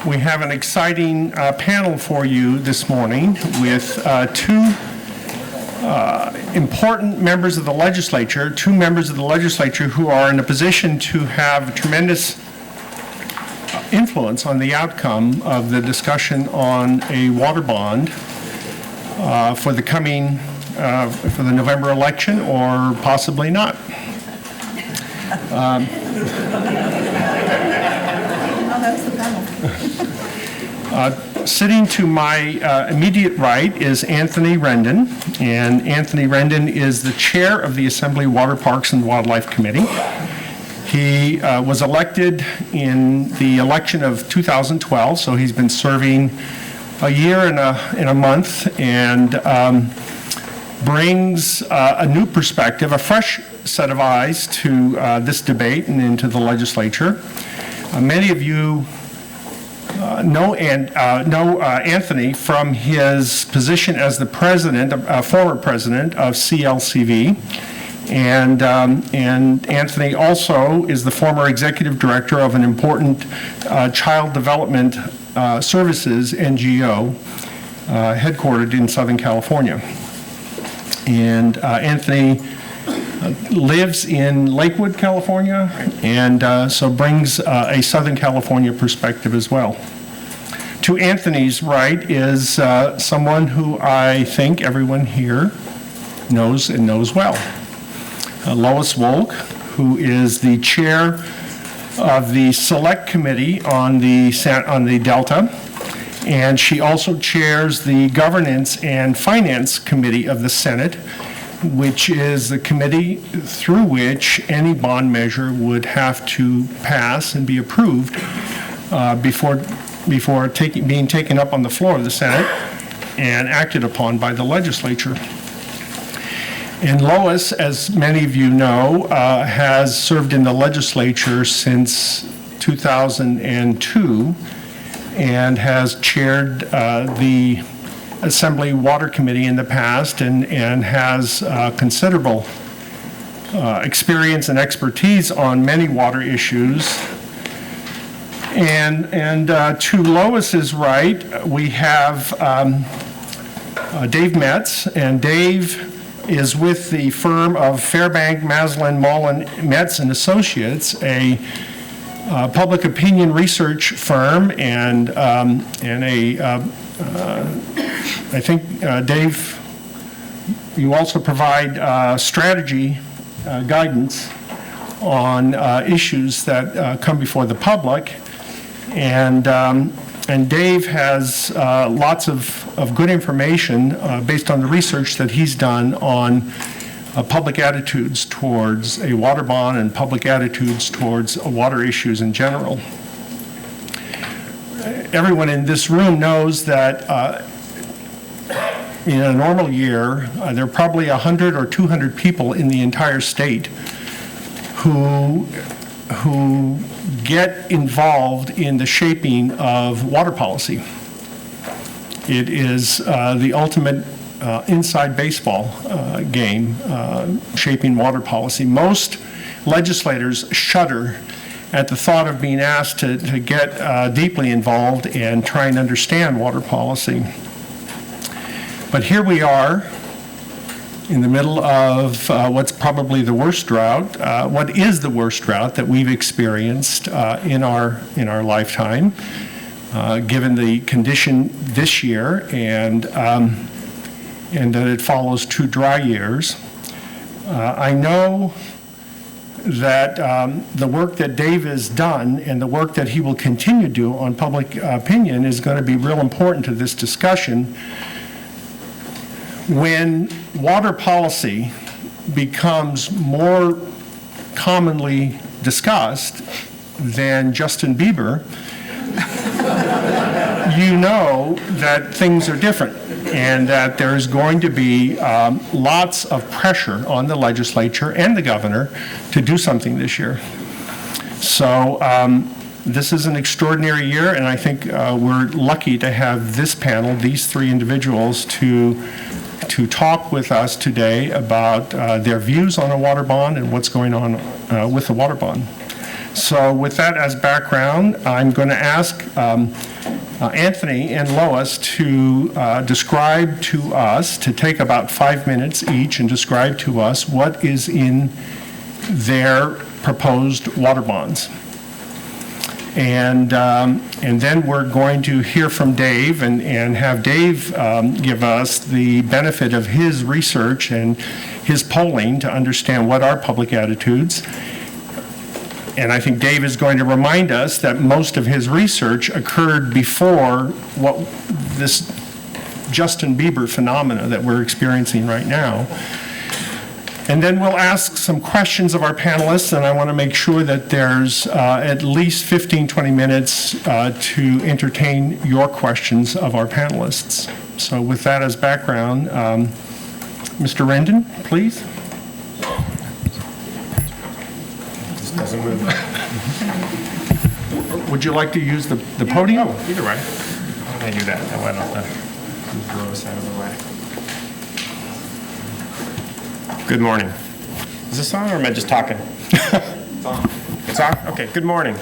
We have an exciting panel for you this morning with two important members of the legislature, two members of the legislature who are in a position to have tremendous influence on the outcome of the discussion on a water bond for the coming, for the November election, or possibly not. Sitting to my immediate right is Anthony Rendon, and Anthony Rendon is the chair of the Assembly Water Parks and Wildlife Committee. He was elected in the election of 2012, so he's been serving a year and a month, and brings a new perspective, a fresh set of eyes to this debate and into the legislature. Many of you know Anthony from his position as the president, former president of CLCV, and Anthony also is the former executive director of an important child development services NGO headquartered in Southern California. And Anthony lives in Lakewood, California, and so brings a Southern California perspective as well. To Anthony's right is someone who I think everyone here knows and knows well. Lois Wolk, who is the chair of the Select Committee on the Delta, and she also chairs the Governance and Finance Committee of the Senate, which is the committee through which any bond measure would have to pass and be approved before being taken up on the floor of the Senate and acted upon by the legislature. And Lois, as many of you know, has served in the legislature since 2002 and has chaired the Assembly Water Committee in the past, and has considerable experience and expertise on many water issues. And to Lois's right, we have Dave Metz, and Dave is with the firm of Fairbank, Maslin, Maullin, Metz and Associates, a public opinion research firm, and I think, Dave, you also provide strategy guidance on issues that come before the public, and Dave has lots of good information based on the research that he's done on public attitudes towards a water bond and public attitudes towards water issues in general. Everyone in this room knows that in a normal year, there are probably 100 or 200 people in the entire state who get involved in the shaping of water policy. It is the ultimate inside baseball game, shaping water policy. Most legislators shudder at the thought of being asked to get deeply involved and try and understand water policy. But here we are in the middle of what's probably the worst drought, what is the worst drought that we've experienced in our lifetime, given the condition this year, and that it follows 2 dry years. I know that the work that Dave has done and the work that he will continue to do on public opinion is going to be real important to this discussion. When water policy becomes more commonly discussed than Justin Bieber, you know that things are different, and that there is going to be lots of pressure on the legislature and the governor to do something this year. So this is an extraordinary year, and I think we're lucky to have this panel, these 3 individuals, to talk with us today about their views on a water bond and what's going on with the water bond. So with that as background, I'm going to ask Anthony and Lois to describe to us, to take about 5 minutes each and describe to us what is in their proposed water bonds. And then we're going to hear from Dave and have Dave give us the benefit of his research and his polling to understand what are public attitudes. And I think Dave is going to remind us that most of his research occurred before what this Justin Bieber phenomena that we're experiencing right now. And then we'll ask some questions of our panelists, and I want to make sure that there's at least 15, 20 minutes to entertain your questions of our panelists. So with that as background, Mr. Rendon, please. Doesn't move. Would you like to use the podium? Oh, either way. Why don't I do that? I went off the Lois out of the way. Good morning. Is this on or am I just talking? It's on. It's on? Okay, good morning.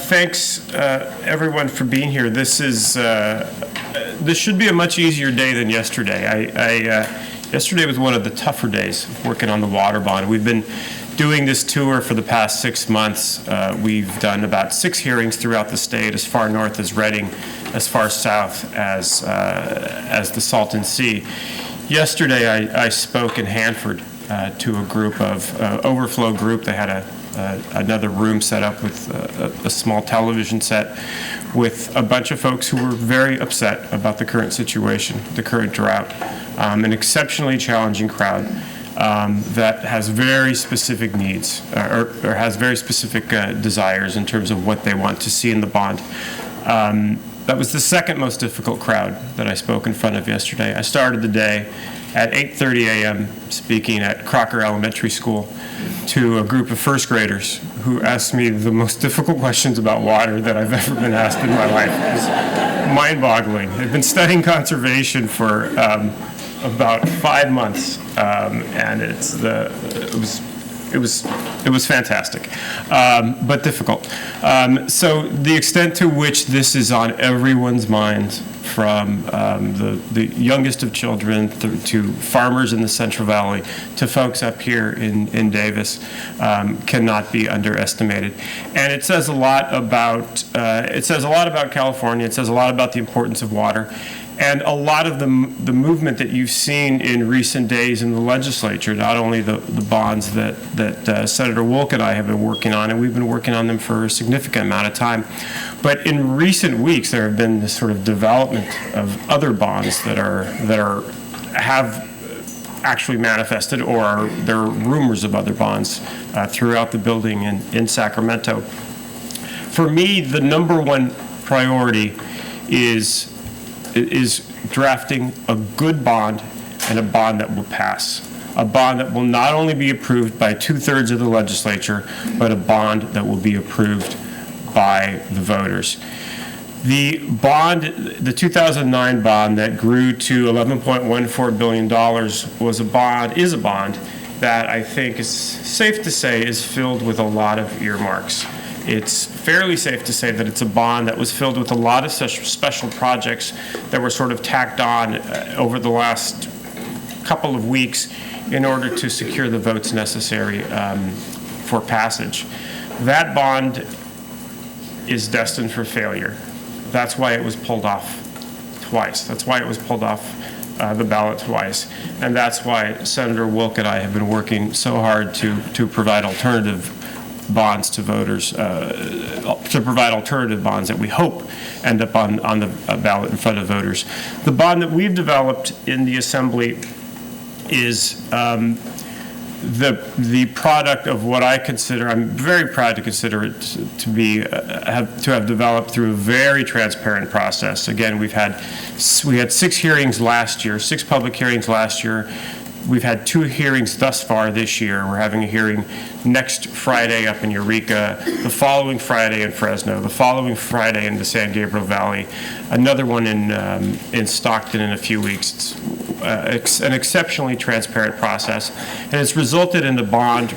Thanks, everyone, for being here. This should be a much easier day than yesterday. Yesterday was one of the tougher days working on the water bond. We've been doing this tour for the past 6 months. We've done about 6 hearings throughout the state, as far north as Reading, as far south as the Salton Sea. Yesterday, I spoke in Hanford to a group of overflow group. They had another room set up with a small television set with a bunch of folks who were very upset about the current situation, the current drought, an exceptionally challenging crowd. That has very specific needs or has very specific desires in terms of what they want to see in the bond. That was the second most difficult crowd that I spoke in front of yesterday. I started the day at 8:30 a.m. speaking at Crocker Elementary School to a group of first graders who asked me the most difficult questions about water that I've ever been asked in my life. It was mind-boggling. I've been studying conservation for about 5 months, and it was fantastic, but difficult. So the extent to which this is on everyone's minds, from the youngest of children to farmers in the Central Valley to folks up here in Davis, cannot be underestimated. And it says a lot about California. It says a lot about the importance of water. And a lot of the movement that you've seen in recent days in the legislature, not only the bonds that Senator Wolk and I have been working on, and we've been working on them for a significant amount of time, but in recent weeks there have been this sort of development of other bonds that have actually manifested, or there are rumors of other bonds throughout the building in Sacramento. For me, the number one priority is drafting a good bond and a bond that will pass. A bond that will not only be approved by 2/3 of the legislature, but a bond that will be approved by the voters. The bond, the 2009 bond that grew to $11.14 billion is a bond that I think is safe to say is filled with a lot of earmarks. It's fairly safe to say that it's a bond that was filled with a lot of such special projects that were sort of tacked on over the last couple of weeks in order to secure the votes necessary for passage. That bond is destined for failure. That's why it was pulled off twice. That's why it was pulled off the ballot twice. And that's why Senator Wolk and I have been working so hard to provide alternative bonds to voters, to provide alternative bonds that we hope end up on the ballot in front of voters. The bond that we've developed in the Assembly is the product of what I consider, I'm very proud to consider it to be, to have developed through a very transparent process. Again, we had 6 hearings last year, 6 public hearings last year. We've had 2 hearings thus far this year. We're having a hearing next Friday up in Eureka, the following Friday in Fresno, the following Friday in the San Gabriel Valley, another one in Stockton in a few weeks. It's an exceptionally transparent process, and it's resulted in a bond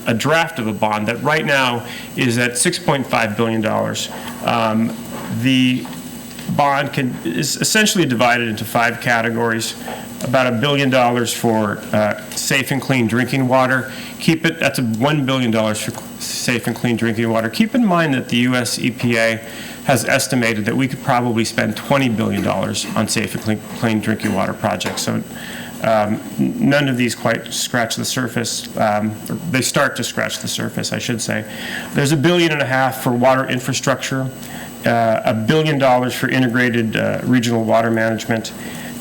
a draft of a bond that right now is at $6.5 billion. The bond is essentially divided into 5 categories. About $1 billion for safe and clean drinking water. That's $1 billion for safe and clean drinking water. Keep in mind that the U.S. EPA has estimated that we could probably spend $20 billion on safe and clean drinking water projects. So none of these quite scratch the surface. They start to scratch the surface, I should say. There's $1.5 billion for water infrastructure, $1 billion for integrated regional water management,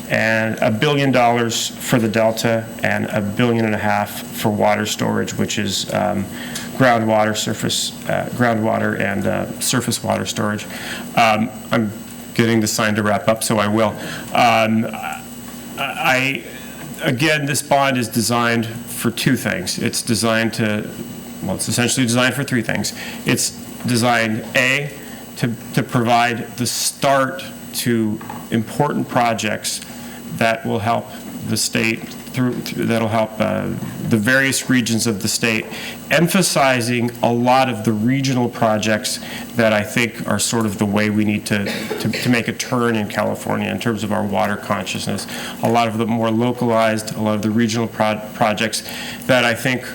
and $1 billion for the Delta, and $1.5 billion for water storage, which is groundwater, and surface water storage. I'm getting the sign to wrap up, so I will. Again, this bond is designed for 2 things. It's essentially designed for 3 things. It's designed, A, to provide the start to important projects that will help the state that'll help the various regions of the state, emphasizing a lot of the regional projects that I think are sort of the way we need to make a turn in California in terms of our water consciousness. A lot of the more localized, a lot of the regional projects that I think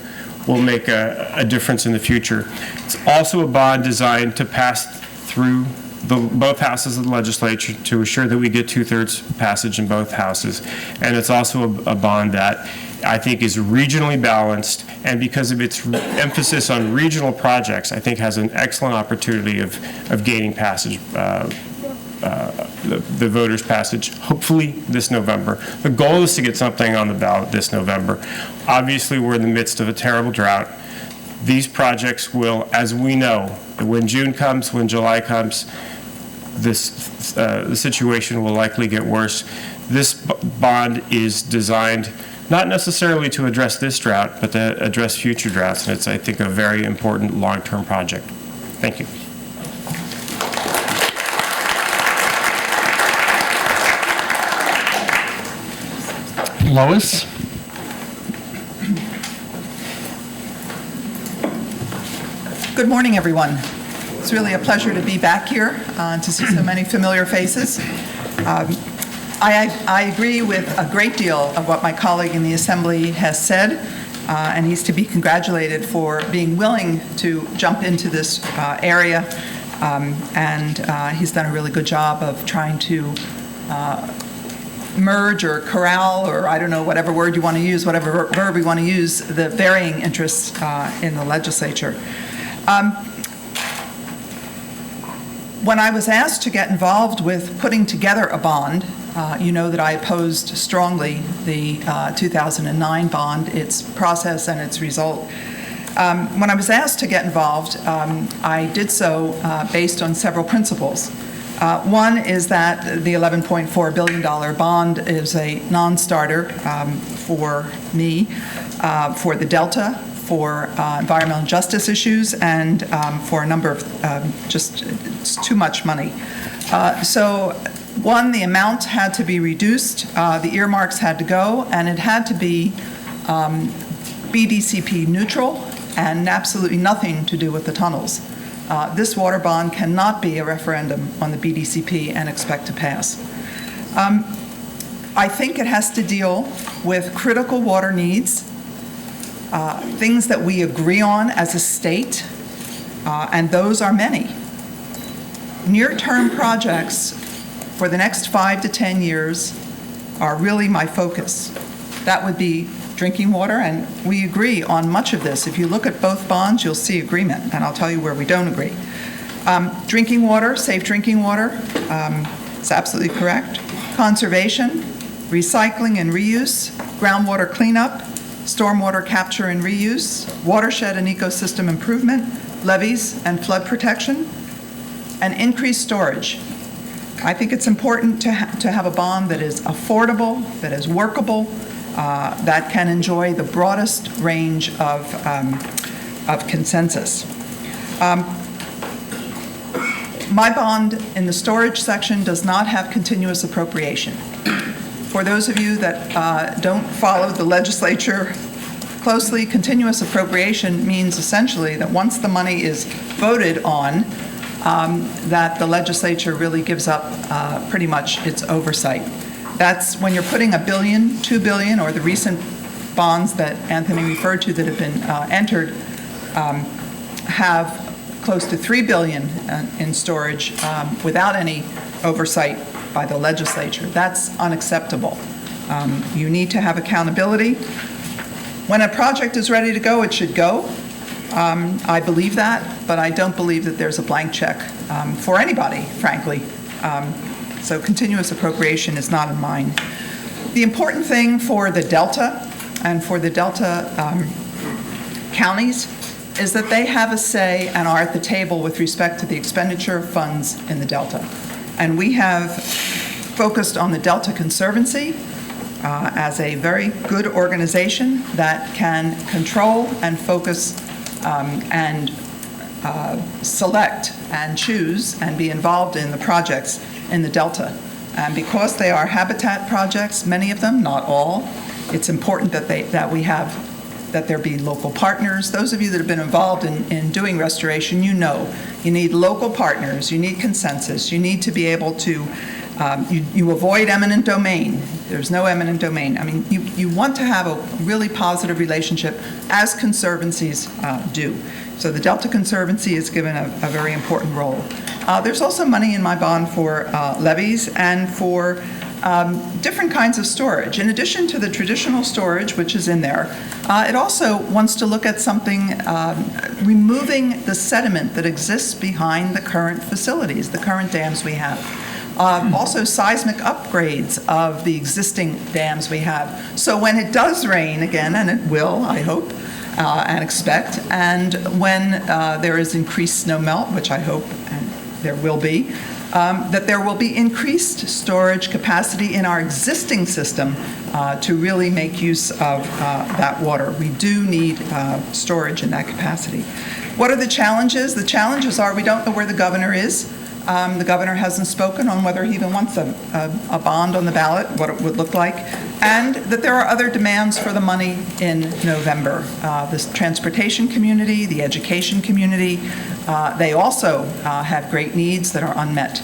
will make a difference in the future. It's also a bond designed to pass through both houses of the legislature to assure that we get 2/3 passage in both houses. And it's also a bond that I think is regionally balanced, and because of its emphasis on regional projects, I think has an excellent opportunity of gaining passage, the voters' passage, hopefully this November. The goal is to get something on the ballot this November. Obviously, we're in the midst of a terrible drought. These projects will, as we know, when June comes, when July comes, the situation will likely get worse. This bond is designed not necessarily to address this drought, but to address future droughts, and it's, I think, a very important long-term project. Thank you. Lois? Good morning, everyone. It's really a pleasure to be back here to see so many familiar faces. I agree with a great deal of what my colleague in the Assembly has said, and he's to be congratulated for being willing to jump into this area, and he's done a really good job of trying to merge or corral, or I don't know, whatever word you want to use, whatever verb we want to use, the varying interests in the legislature. When I was asked to get involved with putting together a bond, you know that I opposed strongly the 2009 bond, its process and its result. When I was asked to get involved, I did so based on several principles. One is that the $11.4 billion bond is a non-starter for me, for the Delta, for environmental justice issues, and for a number of it's too much money. So one, the amount had to be reduced, the earmarks had to go, and it had to be BDCP neutral and absolutely nothing to do with the tunnels. This water bond cannot be a referendum on the BDCP and expect to pass. I think it has to deal with critical water needs, things that we agree on as a state, and those are many. Near-term projects for the next 5 to 10 years are really my focus. That would be drinking water, and we agree on much of this. If you look at both bonds, you'll see agreement, and I'll tell you where we don't agree. Drinking water, safe drinking water, is absolutely correct. Conservation, recycling and reuse, groundwater cleanup, stormwater capture and reuse, watershed and ecosystem improvement, levees and flood protection, and increased storage. I think it's important to have a bond that is affordable, that is workable, that can enjoy the broadest range of consensus. My bond in the storage section does not have continuous appropriation. For those of you that don't follow the legislature closely, continuous appropriation means essentially that once the money is voted on, that the legislature really gives up pretty much its oversight. That's when you're putting $1 billion, $2 billion, or the recent bonds that Anthony referred to that have been entered have close to $3 billion in storage without any oversight by the legislature. That's unacceptable. You need to have accountability. When a project is ready to go, it should go. I believe that, but I don't believe that there's a blank check for anybody, frankly. So continuous appropriation is not in mind. The important thing for the Delta and for the Delta counties is that they have a say and are at the table with respect to the expenditure of funds in the Delta. And we have focused on the Delta Conservancy as a very good organization that can control and focus and select and choose and be involved in the projects in the Delta. And because they are habitat projects, many of them, not all, it's important that there be local partners. Those of you that have been involved in doing restoration, you know you need local partners, you need consensus, you need to be able to, you avoid eminent domain. There's no eminent domain. I mean, you want to have a really positive relationship, as conservancies do. So the Delta Conservancy is given a very important role. There's also money in my bond for levees and for different kinds of storage. In addition to the traditional storage, which is in there, it also wants to look at something, removing the sediment that exists behind the current facilities, the current dams we have. Also seismic upgrades of the existing dams we have. So when it does rain again, and it will, I hope, and expect, and when there is increased snow melt, which I hope and there will be, that there will be increased storage capacity in our existing system to really make use of that water. We do need storage in that capacity. What are the challenges? The challenges are we don't know where the governor is. The governor hasn't spoken on whether he even wants a bond on the ballot, what it would look like, and that there are other demands for the money in November. The transportation community, the education community, they also have great needs that are unmet.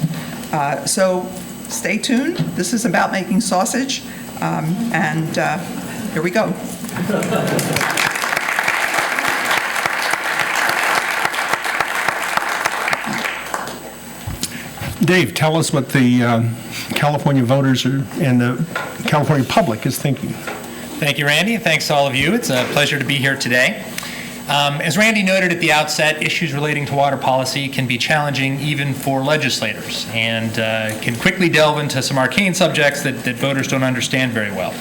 So stay tuned. This is about making sausage, and here we go. Dave, tell us what the California voters and the California public is thinking. Thank you, Randy, and thanks to all of you. It's a pleasure to be here today. As Randy noted at the outset, issues relating to water policy can be challenging even for legislators and can quickly delve into some arcane subjects that voters don't understand very well.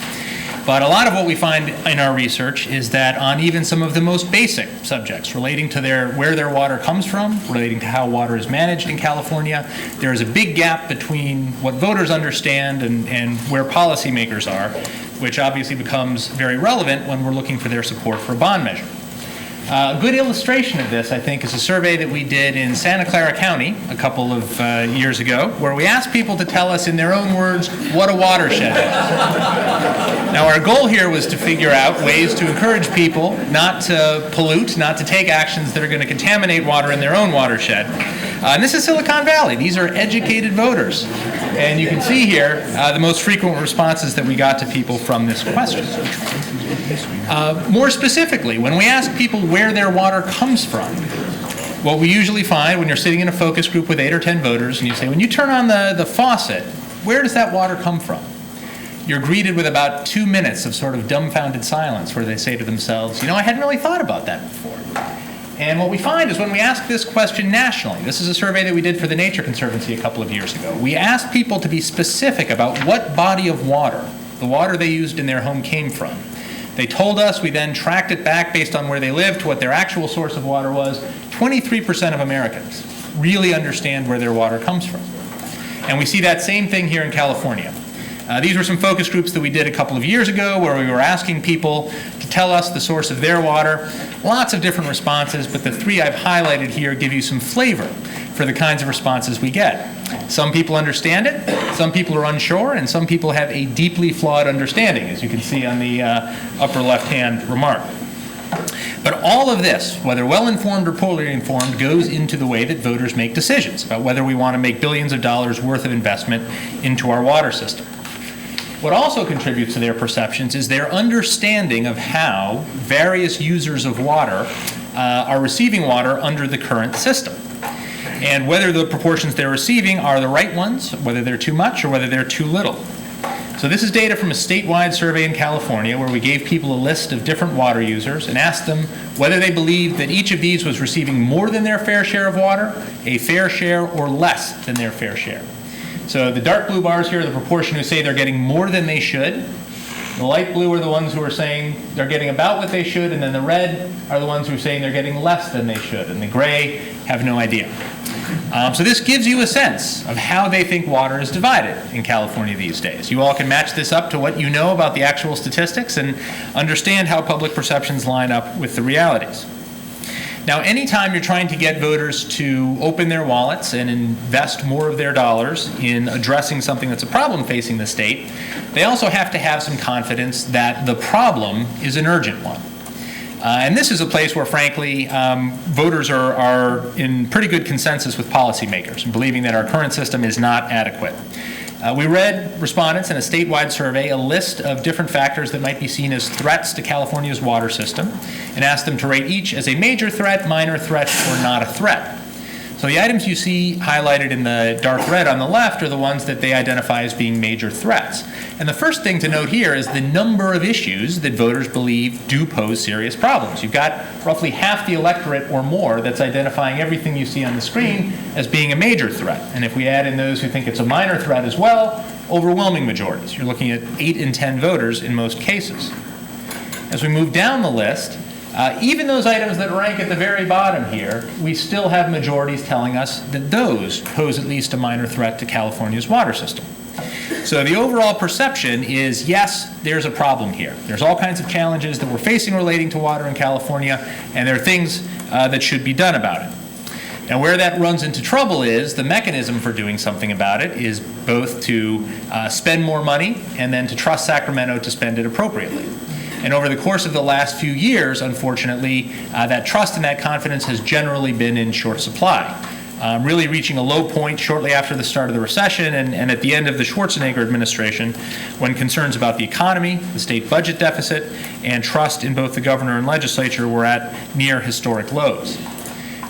But a lot of what we find in our research is that on even some of the most basic subjects relating to where their water comes from, relating to how water is managed in California, there is a big gap between what voters understand and where policymakers are, which obviously becomes very relevant when we're looking for their support for a bond measure. A good illustration of this, I think, is a survey that we did in Santa Clara County a couple of years ago, where we asked people to tell us in their own words what a watershed is. Now, our goal here was to figure out ways to encourage people not to pollute, not to take actions that are going to contaminate water in their own watershed. And this is Silicon Valley. These are educated voters. And you can see here the most frequent responses that we got to people from this question. More specifically, when we ask people where their water comes from, what we usually find when you're sitting in a focus group with 8 or 10 voters and you say, when you turn on the faucet, where does that water come from? You're greeted with about 2 minutes of sort of dumbfounded silence where they say to themselves, you know, I hadn't really thought about that before. And what we find is when we ask this question nationally, this is a survey that we did for the Nature Conservancy a couple of years ago, we asked people to be specific about what body of water, the water they used in their home, came from. They told us, we then tracked it back based on where they lived to what their actual source of water was. 23% of Americans really understand where their water comes from. And we see that same thing here in California. These were some focus groups that we did a couple of years ago where we were asking people to tell us the source of their water. Lots of different responses, but the three I've highlighted here give you some flavor for the kinds of responses we get. Some people understand it, some people are unsure, and some people have a deeply flawed understanding, as you can see on the upper left-hand remark. But all of this, whether well-informed or poorly informed, goes into the way that voters make decisions about whether we want to make billions of dollars worth of investment into our water system. What also contributes to their perceptions is their understanding of how various users of water are receiving water under the current system, and whether the proportions they're receiving are the right ones, whether they're too much or whether they're too little. So this is data from a statewide survey in California where we gave people a list of different water users and asked them whether they believed that each of these was receiving more than their fair share of water, a fair share, or less than their fair share. So the dark blue bars here are the proportion who say they're getting more than they should. The light blue are the ones who are saying they're getting about what they should, and then the red are the ones who are saying they're getting less than they should, and the gray have no idea. So this gives you a sense of how they think water is divided in California these days. You all can match this up to what you know about the actual statistics and understand how public perceptions line up with the realities. Now, anytime you're trying to get voters to open their wallets and invest more of their dollars in addressing something that's a problem facing the state, they also have to have some confidence that the problem is an urgent one. And this is a place where, frankly, voters are in pretty good consensus with policymakers, believing that our current system is not adequate. We read respondents in a statewide survey a list of different factors that might be seen as threats to California's water system and asked them to rate each as a major threat, minor threat, or not a threat. So the items you see highlighted in the dark red on the left are the ones that they identify as being major threats. And the first thing to note here is the number of issues that voters believe do pose serious problems. You've got roughly half the electorate or more that's identifying everything you see on the screen as being a major threat. And if we add in those who think it's a minor threat as well, overwhelming majorities. You're looking at 8 in 10 voters in most cases. As we move down the list, even those items that rank at the very bottom here, we still have majorities telling us that those pose at least a minor threat to California's water system. So the overall perception is, yes, there's a problem here. There's all kinds of challenges that we're facing relating to water in California, and there are things that should be done about it. Now, where that runs into trouble is the mechanism for doing something about it is both to spend more money and then to trust Sacramento to spend it appropriately. And over the course of the last few years, unfortunately, that trust and that confidence has generally been in short supply, really reaching a low point shortly after the start of the recession and at the end of the Schwarzenegger administration, when concerns about the economy, the state budget deficit, and trust in both the governor and legislature were at near historic lows.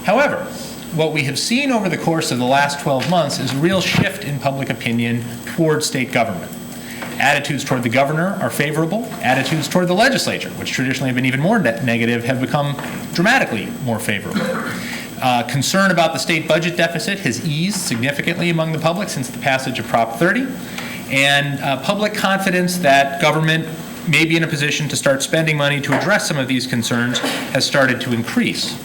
However, what we have seen over the course of the last 12 months is a real shift in public opinion toward state government. Attitudes toward the governor are favorable. Attitudes toward the legislature, which traditionally have been even more negative, have become dramatically more favorable. Concern about the state budget deficit has eased significantly among the public since the passage of Prop 30, and public confidence that government may be in a position to start spending money to address some of these concerns has started to increase.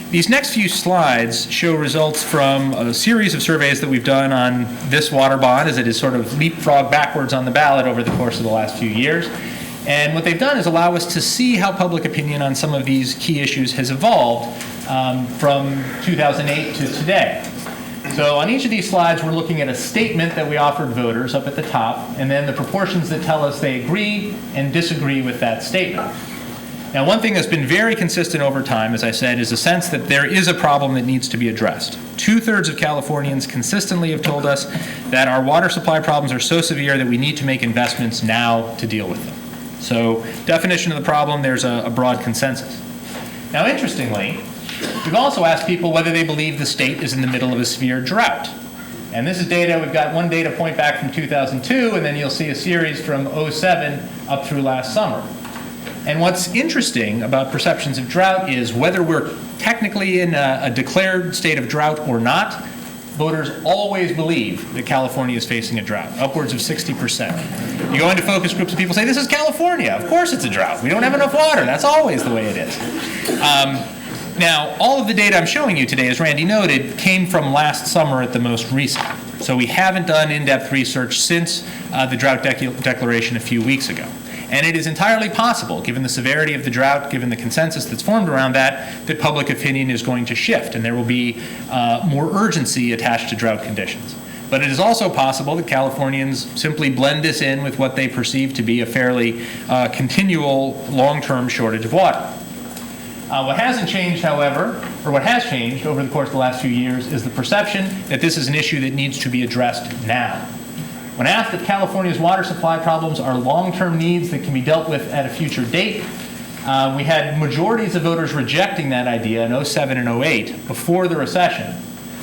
These next few slides show results from a series of surveys that we've done on this water bond as it is sort of leapfrog backwards on the ballot over the course of the last few years. And what they've done is allow us to see how public opinion on some of these key issues has evolved from 2008 to today. So on each of these slides, we're looking at a statement that we offered voters up at the top, and then the proportions that tell us they agree and disagree with that statement. Now, one thing that's been very consistent over time, as I said, is a sense that there is a problem that needs to be addressed. 2/3 of Californians consistently have told us that our water supply problems are so severe that we need to make investments now to deal with them. So, definition of the problem, there's a broad consensus. Now, interestingly, we've also asked people whether they believe the state is in the middle of a severe drought. And this is data, we've got one data point back from 2002, and then you'll see a series from 2007 up through last summer. And what's interesting about perceptions of drought is whether we're technically in a declared state of drought or not, voters always believe that California is facing a drought, upwards of 60%. You go into focus groups and people say, this is California. Of course it's a drought. We don't have enough water. That's always the way it is. Now, all of the data I'm showing you today, as Randy noted, came from last summer at the most recent. So we haven't done in-depth research since the drought declaration a few weeks ago. And it is entirely possible, given the severity of the drought, given the consensus that's formed around that public opinion is going to shift and there will be more urgency attached to drought conditions. But it is also possible that Californians simply blend this in with what they perceive to be a fairly continual long-term shortage of water. What hasn't changed, however, or what has changed over the course of the last few years is the perception that this is an issue that needs to be addressed now. When asked if California's water supply problems are long-term needs that can be dealt with at a future date, we had majorities of voters rejecting that idea in 07 and 08 before the recession.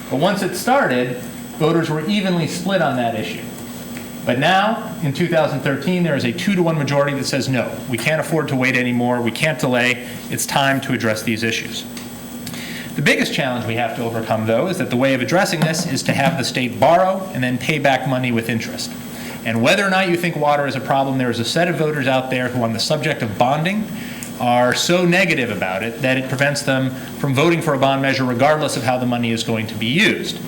But once it started, voters were evenly split on that issue. But now, in 2013, there is a 2-to-1 majority that says no, we can't afford to wait anymore, we can't delay, it's time to address these issues. The biggest challenge we have to overcome, though, is that the way of addressing this is to have the state borrow and then pay back money with interest. And whether or not you think water is a problem, there is a set of voters out there who, on the subject of bonding, are so negative about it that it prevents them from voting for a bond measure regardless of how the money is going to be used.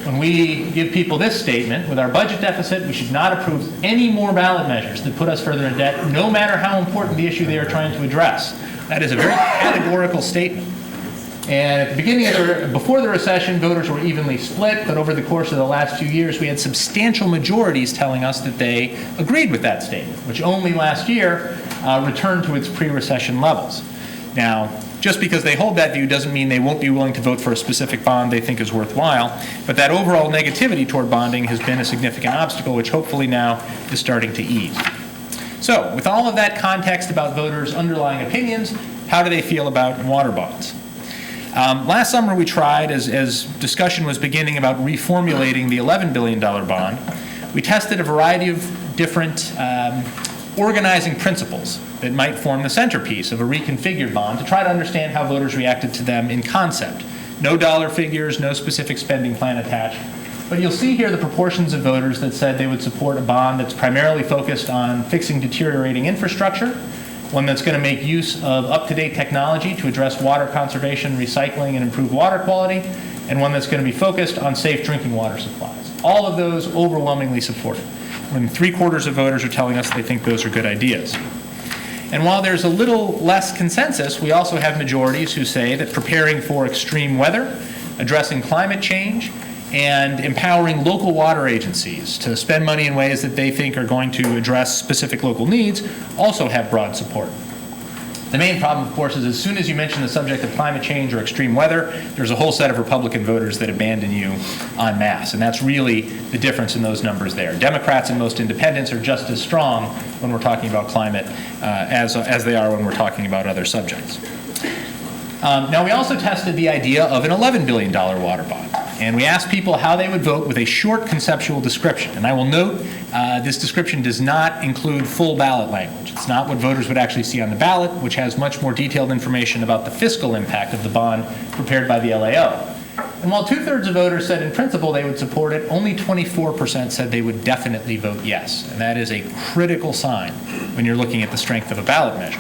When we give people this statement, with our budget deficit, we should not approve any more ballot measures that put us further in debt, no matter how important the issue they are trying to address. That is a very categorical statement. And at the beginning of before the recession, voters were evenly split, but over the course of the last few years, we had substantial majorities telling us that they agreed with that statement, which only last year returned to its pre-recession levels. Now, just because they hold that view doesn't mean they won't be willing to vote for a specific bond they think is worthwhile, but that overall negativity toward bonding has been a significant obstacle, which hopefully now is starting to ease. So, with all of that context about voters' underlying opinions, how do they feel about water bonds? Last summer we tried, as discussion was beginning about reformulating the $11 billion bond, we tested a variety of different organizing principles that might form the centerpiece of a reconfigured bond to try to understand how voters reacted to them in concept. No dollar figures, no specific spending plan attached. But you'll see here the proportions of voters that said they would support a bond that's primarily focused on fixing deteriorating infrastructure, one that's going to make use of up-to-date technology to address water conservation, recycling, and improve water quality, and one that's going to be focused on safe drinking water supplies. All of those overwhelmingly supported, when 3/4 of voters are telling us they think those are good ideas. And while there's a little less consensus, we also have majorities who say that preparing for extreme weather, addressing climate change, and empowering local water agencies to spend money in ways that they think are going to address specific local needs also have broad support. The main problem, of course, is as soon as you mention the subject of climate change or extreme weather, there's a whole set of Republican voters that abandon you en masse. And that's really the difference in those numbers there. Democrats and most independents are just as strong when we're talking about climate as they are when we're talking about other subjects. Now, we also tested the idea of an $11 billion water bond. And we asked people how they would vote with a short conceptual description. And I will note, this description does not include full ballot language. It's not what voters would actually see on the ballot, which has much more detailed information about the fiscal impact of the bond prepared by the LAO. And while 2/3 of voters said in principle they would support it, only 24% said they would definitely vote yes. And that is a critical sign when you're looking at the strength of a ballot measure.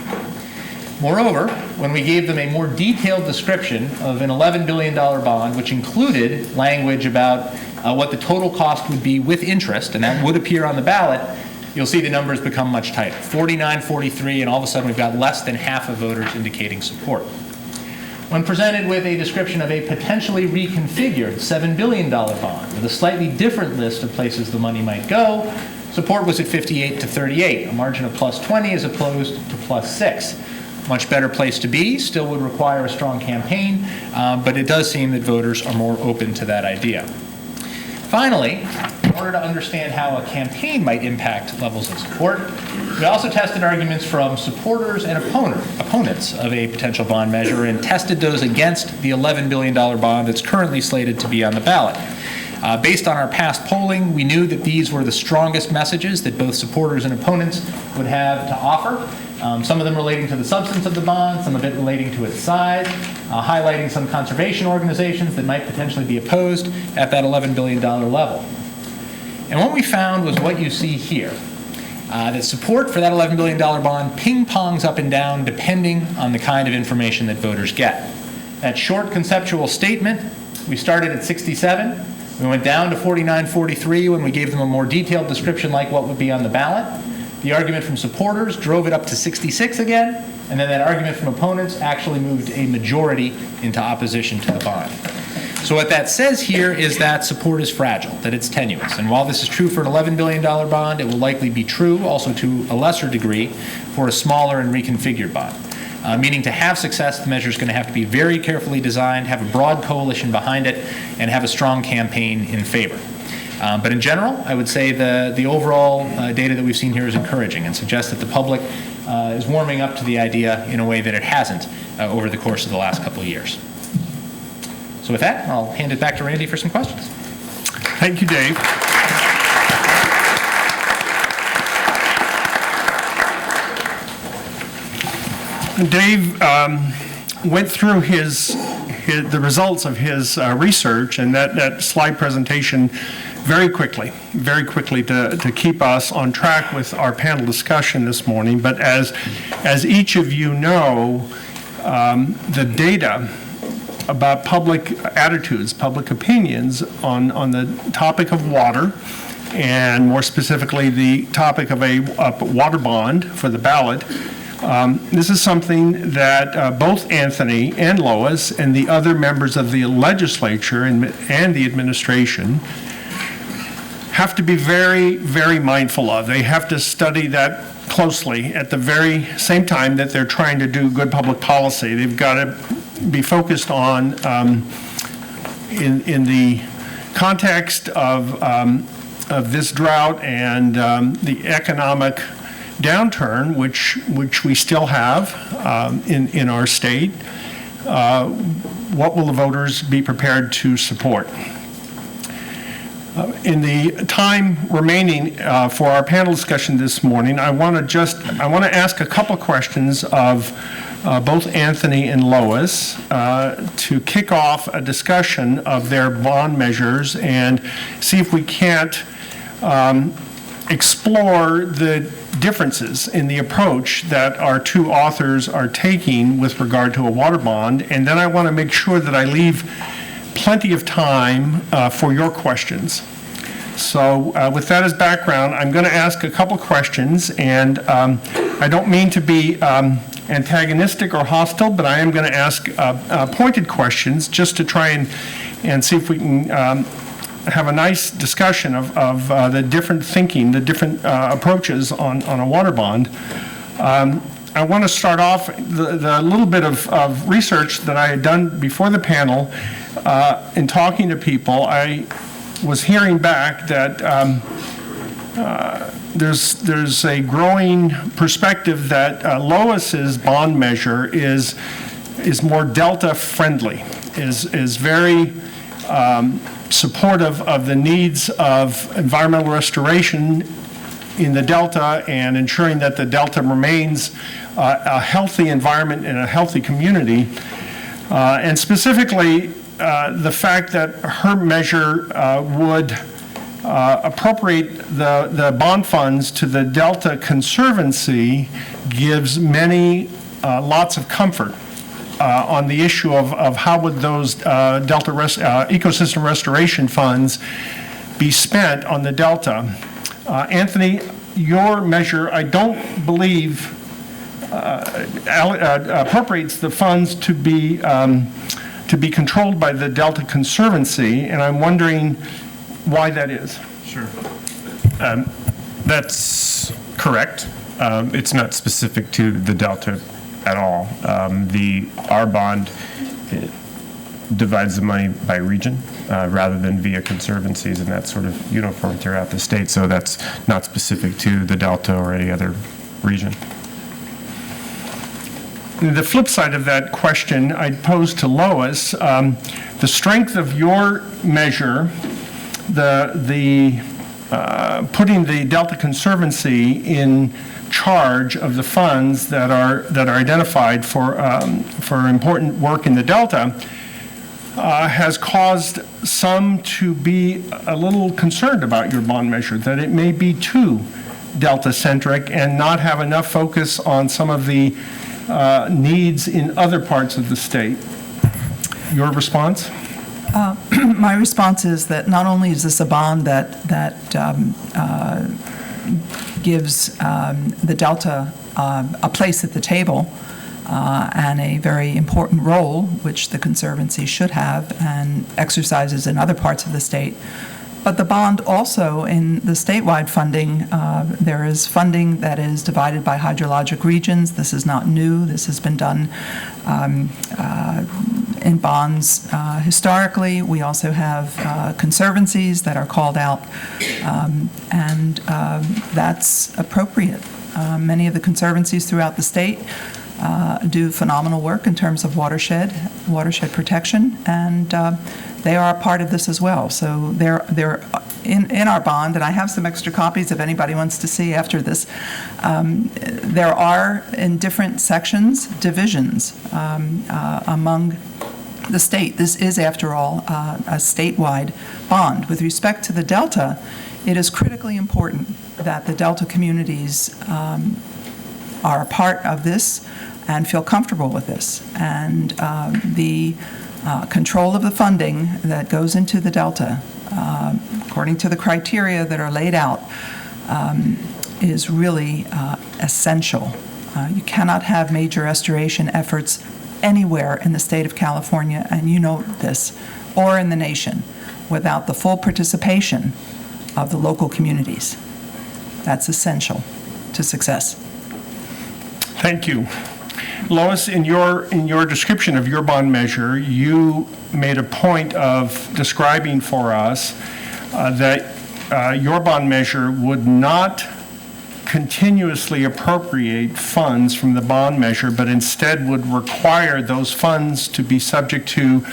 Moreover, when we gave them a more detailed description of an $11 billion bond, which included language about what the total cost would be with interest, and that would appear on the ballot, you'll see the numbers become much tighter. 49-43, and all of a sudden we've got less than half of voters indicating support. When presented with a description of a potentially reconfigured $7 billion bond with a slightly different list of places the money might go, support was at 58-38, a margin of +20 as opposed to +6. Much better place to be, still would require a strong campaign, but it does seem that voters are more open to that idea. Finally, in order to understand how a campaign might impact levels of support, we also tested arguments from supporters and opponents of a potential bond measure and tested those against the $11 billion bond that's currently slated to be on the ballot. Based on our past polling, we knew that these were the strongest messages that both supporters and opponents would have to offer. Some of them relating to the substance of the bond, some of it relating to its size, highlighting some conservation organizations that might potentially be opposed at that $11 billion level. And what we found was what you see here, that support for that $11 billion bond ping-pongs up and down depending on the kind of information that voters get. That short conceptual statement, we started at 67. We went down to 49-43 when we gave them a more detailed description like what would be on the ballot. The argument from supporters drove it up to 66 again, and then that argument from opponents actually moved a majority into opposition to the bond. So what that says here is that support is fragile, that it's tenuous. And while this is true for an $11 billion bond, it will likely be true also to a lesser degree for a smaller and reconfigured bond. Meaning to have success, the measure is going to have to be very carefully designed, have a broad coalition behind it, and have a strong campaign in favor. But in general, I would say the overall data that we've seen here is encouraging and suggests that the public is warming up to the idea in a way that it hasn't over the course of the last couple of years. So with that, I'll hand it back to Randy for some questions. Thank you, Dave. Dave went through the results of his research and that slide presentation very quickly to keep us on track with our panel discussion this morning. But as each of you know, the data about public attitudes, public opinions on the topic of water, and more specifically the topic of a water bond for the ballot. This is something that both Anthony and Lois and the other members of the legislature and the administration have to be very, very mindful of. They have to study that closely at the very same time that they're trying to do good public policy. They've got to be focused on, in the context of this drought and the economic downturn, which we still have in our state, what will the voters be prepared to support? In the time remaining for our panel discussion this morning, I want to ask a couple questions of both Anthony and Lois to kick off a discussion of their bond measures and see if we can't explore the differences in the approach that our two authors are taking with regard to a water bond. And then I want to make sure that I leave plenty of time for your questions. So with that as background, I'm going to ask a couple questions, and I don't mean to be antagonistic or hostile, but I am going to ask pointed questions just to try and see if we can have a nice discussion of the different thinking, the different approaches on a water bond. I want to start off the little bit of research that I had done before the panel. In talking to people, I was hearing back that there's a growing perspective that Lois's bond measure is more Delta friendly, is very supportive of the needs of environmental restoration in the Delta and ensuring that the Delta remains a healthy environment and a healthy community. And specifically, the fact that her measure would appropriate the bond funds to the Delta Conservancy gives many lots of comfort on the issue of how would those Delta ecosystem restoration funds be spent on the Delta. Anthony, your measure, I don't believe appropriates the funds to be controlled by the Delta Conservancy, and I'm wondering why that is. Sure. That's correct. It's not specific to the Delta at all. Our bond divides the money by region rather than via conservancies, and that's sort of uniform throughout the state, so that's not specific to the Delta or any other region. The flip side of that question I'd pose to Lois, the strength of your measure, putting the Delta Conservancy in charge of the funds that are identified for important work in the Delta, has caused some to be a little concerned about your bond measure, that it may be too Delta-centric and not have enough focus on some of the needs in other parts of the state. Your response? my response is that not only is this a bond that gives the Delta a place at the table and a very important role, which the Conservancy should have and exercises in other parts of the state, but the bond also, in the statewide funding, there is funding that is divided by hydrologic regions. This is not new. This has been done in bonds historically. We also have conservancies that are called out, and that's appropriate. Many of the conservancies throughout the state do phenomenal work in terms of watershed protection, and they are a part of this as well. So they're in our bond, and I have some extra copies if anybody wants to see after this. There are, in different sections, divisions among the state. This is, after all, a statewide bond. With respect to the Delta, it is critically important that the Delta communities are a part of this and feel comfortable with this. And the control of the funding that goes into the Delta, according to the criteria that are laid out, is really essential. You cannot have major restoration efforts anywhere in the state of California, and you know this, or in the nation, without the full participation of the local communities. That's essential to success. Thank you. Lois, in your description of your bond measure, you made a point of describing for us that your bond measure would not continuously appropriate funds from the bond measure, but instead would require those funds to be subject to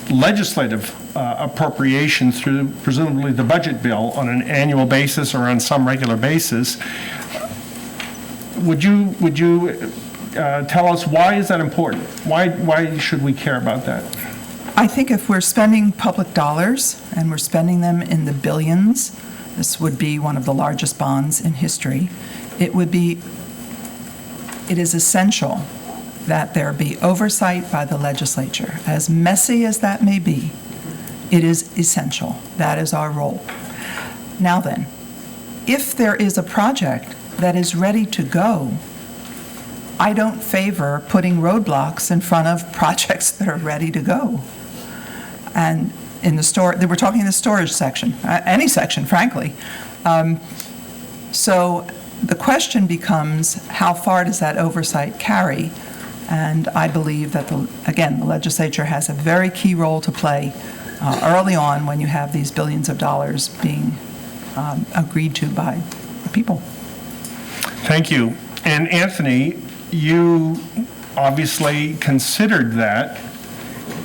legislative appropriation through presumably the budget bill on an annual basis or on some regular basis. Would you tell us, why is that important? Why should we care about that? I think if we're spending public dollars, and we're spending them in the billions, this would be one of the largest bonds in history, it is essential that there be oversight by the legislature. As messy as that may be, it is essential. That is our role. Now then, if there is a project that is ready to go, I don't favor putting roadblocks in front of projects that are ready to go. And in the we're talking in the storage section, any section, frankly. So the question becomes, how far does that oversight carry? And I believe that, the legislature has a very key role to play early on when you have these billions of dollars being agreed to by the people. Thank you. And Anthony, you obviously considered that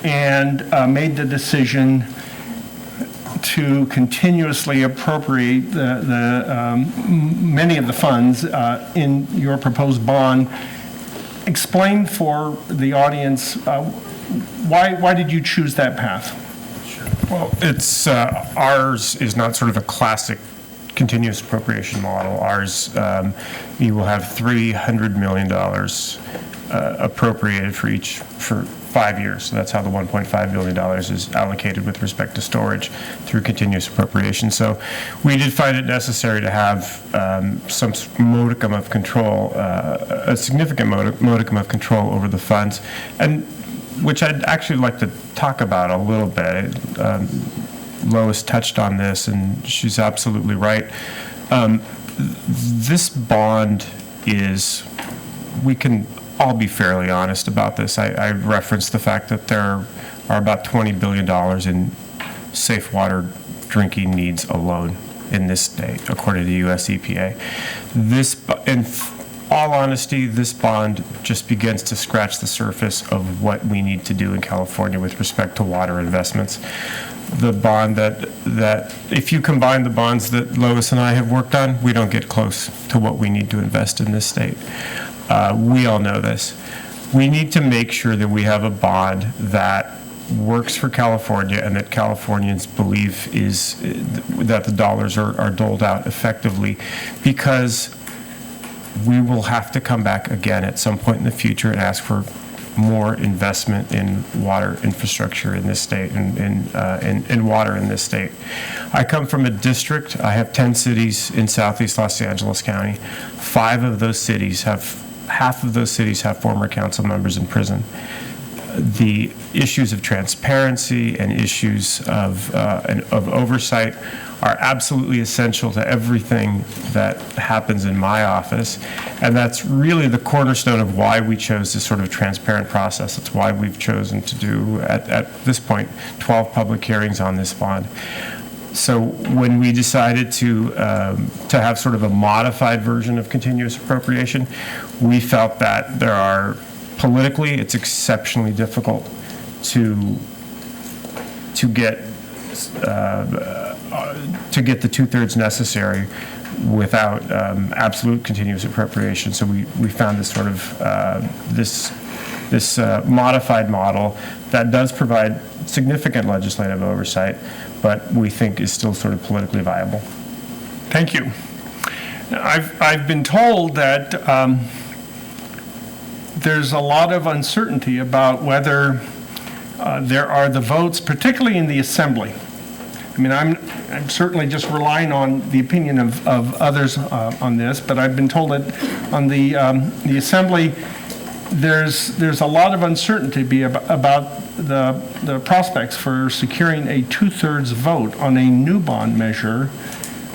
and made the decision to continuously appropriate many of the funds in your proposed bond. Explain for the audience why did you choose that path? Well, it's ours is not sort of a classic continuous appropriation model. Ours, you will have $300 million appropriated for 5 years. So that's how the $1.5 billion is allocated with respect to storage through continuous appropriation. So we did find it necessary to have some modicum of control, a significant modicum of control over the funds, and which I'd actually like to talk about a little bit. Lois touched on this, and she's absolutely right. This bond is, we can all be fairly honest about this. I referenced the fact that there are about $20 billion in safe water drinking needs alone in this state, according to the U.S. EPA. In all honesty, this bond just begins to scratch the surface of what we need to do in California with respect to water investments. The bond that if you combine the bonds that Lois and I have worked on, we don't get close to what we need to invest in this state. We all know this. We need to make sure that we have a bond that works for California and that Californians believe that the dollars are doled out effectively, because we will have to come back again at some point in the future and ask for more investment in water infrastructure in this state and in water in this state. I come from a district, I have 10 cities in southeast Los Angeles County. Half of those cities have former council members in prison. The issues of transparency and issues of oversight are absolutely essential to everything that happens in my office, and that's really the cornerstone of why we chose this sort of transparent process. It's why we've chosen to do, at this point, 12 public hearings on this bond. So when we decided to have sort of a modified version of continuous appropriation, we felt that politically, it's exceptionally difficult to get the 2/3 necessary without absolute continuous appropriation. So we found this sort of this modified model that does provide significant legislative oversight, but we think is still sort of politically viable. Thank you. I've been told that there's a lot of uncertainty about whether there are the votes, particularly in the Assembly. I mean, I'm certainly just relying on the opinion of others on this, but I've been told that on the Assembly, there's a lot of uncertainty about the prospects for securing a 2/3 vote on a new bond measure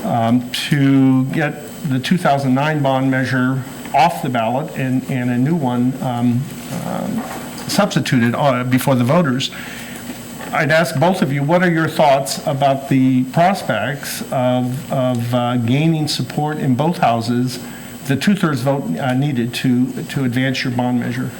to get the 2009 bond measure off the ballot and a new one substituted before the voters. I'd ask both of you, what are your thoughts about the prospects of gaining support in both houses, the 2/3 vote needed to advance your bond measure?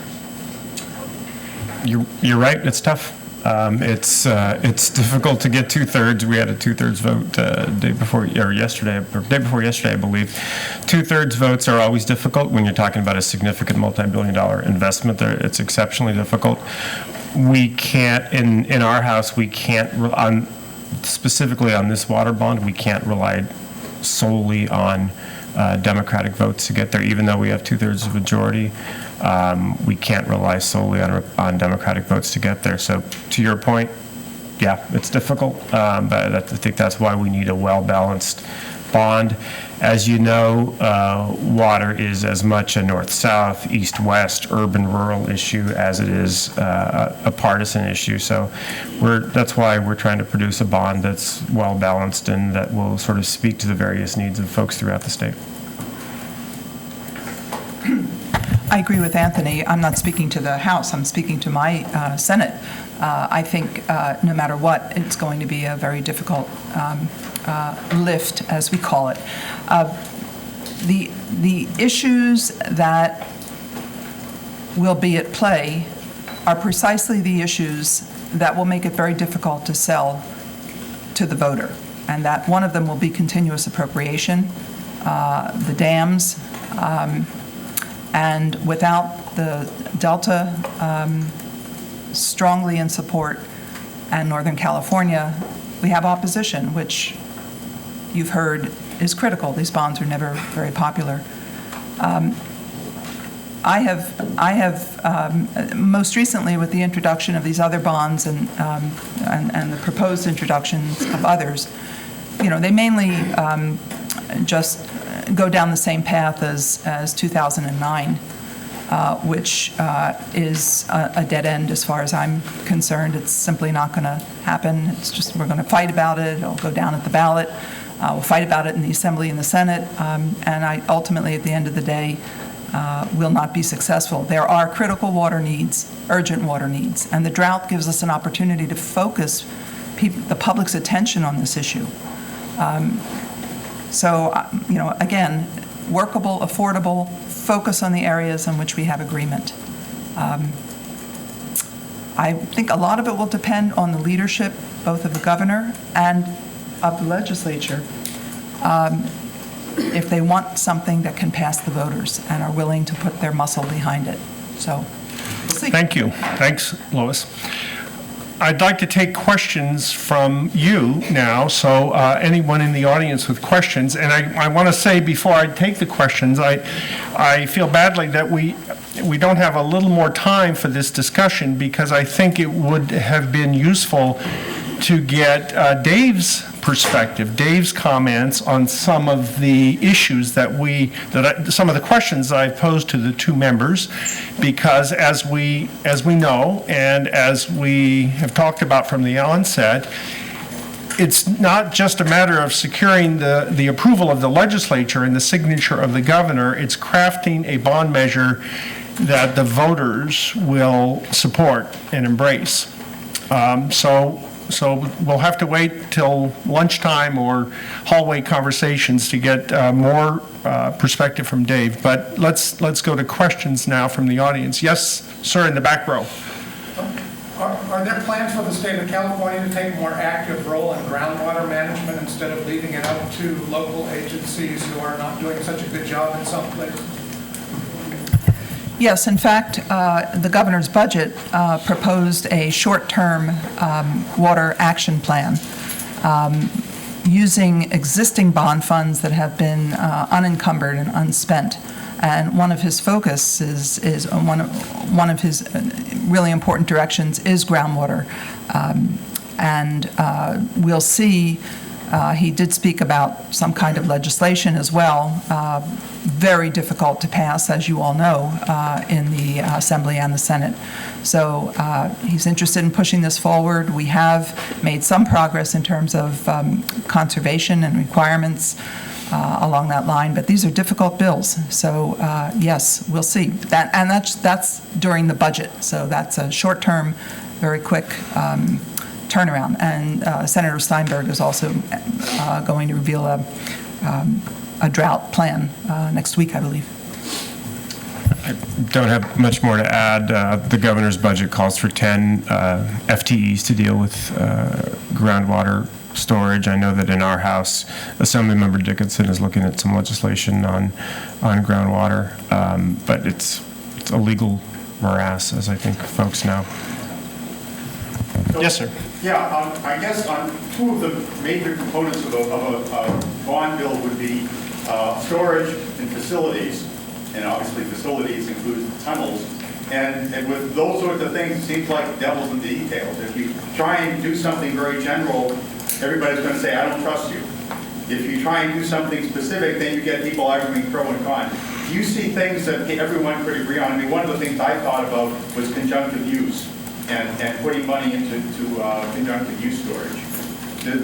You're right. It's tough. It's difficult to get 2/3. We had a 2/3 vote day before yesterday, I believe. 2/3 votes are always difficult when you're talking about a significant multi-billion-dollar investment. It's exceptionally difficult. We can't in our house. We can't specifically on this water bond. We can't rely solely on Democratic votes to get there, even though we have 2/3 of majority. We can't rely solely on Democratic votes to get there. So to your point, yeah, it's difficult, but I think that's why we need a well-balanced bond. As you know, water is as much a north-south, east-west, urban-rural issue as it is a partisan issue. So that's why we're trying to produce a bond that's well-balanced and that will sort of speak to the various needs of folks throughout the state. I agree with Anthony. I'm not speaking to the House. I'm speaking to my Senate. I think no matter what, it's going to be a very difficult lift, as we call it. The issues that will be at play are precisely the issues that will make it very difficult to sell to the voter, and that one of them will be continuous appropriation, the dams, and without the Delta strongly in support and Northern California, we have opposition, which you've heard is critical. These bonds are never very popular. I have most recently with the introduction of these other bonds and the proposed introductions of others, they mainly just go down the same path as 2009, which is a dead end as far as I'm concerned. It's simply not going to happen. It's just we're going to fight about it. It'll go down at the ballot. We'll fight about it in the Assembly and the Senate, and ultimately, at the end of the day, will not be successful. There are critical water needs, urgent water needs, and the drought gives us an opportunity to focus the public's attention on this issue. Again, workable, affordable, focus on the areas in which we have agreement. I think a lot of it will depend on the leadership, both of the governor and of the legislature, if they want something that can pass the voters and are willing to put their muscle behind it. So, we'll see. Thank you. Thanks, Lois. I'd like to take questions from you now, so anyone in the audience with questions. And I want to say before I take the questions, I feel badly that we don't have a little more time for this discussion, because I think it would have been useful to get Dave's perspective, Dave's comments on some of the issues some of the questions that I've posed to the two members, because as we know, and as we have talked about from the onset, it's not just a matter of securing the approval of the legislature and the signature of the governor. It's crafting a bond measure that the voters will support and embrace. So we'll have to wait till lunchtime or hallway conversations to get more perspective from Dave. But let's go to questions now from the audience. Yes, sir, in the back row. Are there plans for the state of California to take a more active role in groundwater management instead of leaving it up to local agencies who are not doing such a good job in some places? Yes, in fact, the governor's budget proposed a short-term water action plan using existing bond funds that have been unencumbered and unspent. And one of his focus is one of his really important directions is groundwater. And we'll see, he did speak about some kind of legislation as well, very difficult to pass, as you all know, in the Assembly and the Senate. So he's interested in pushing this forward. We have made some progress in terms of conservation and requirements along that line, but these are difficult bills. So yes, we'll see. That's during the budget. So that's a short-term, very quick turnaround. And Senator Steinberg is also going to reveal a drought plan next week, I believe. I don't have much more to add. The governor's budget calls for 10 FTEs to deal with groundwater storage. I know that in our House, Assemblymember Dickinson is looking at some legislation on groundwater, but it's a legal morass, as I think folks know. Yes, sir. Yeah, I guess two of the major components of a bond bill would be storage and facilities, and obviously facilities include tunnels. And with those sorts of things, it seems like the devil's in the details. If you try and do something very general, everybody's going to say, I don't trust you. If you try and do something specific, then you get people arguing pro and con. Do you see things that everyone could agree on? I mean, one of the things I thought about was conjunctive use and putting money into conjunctive use storage.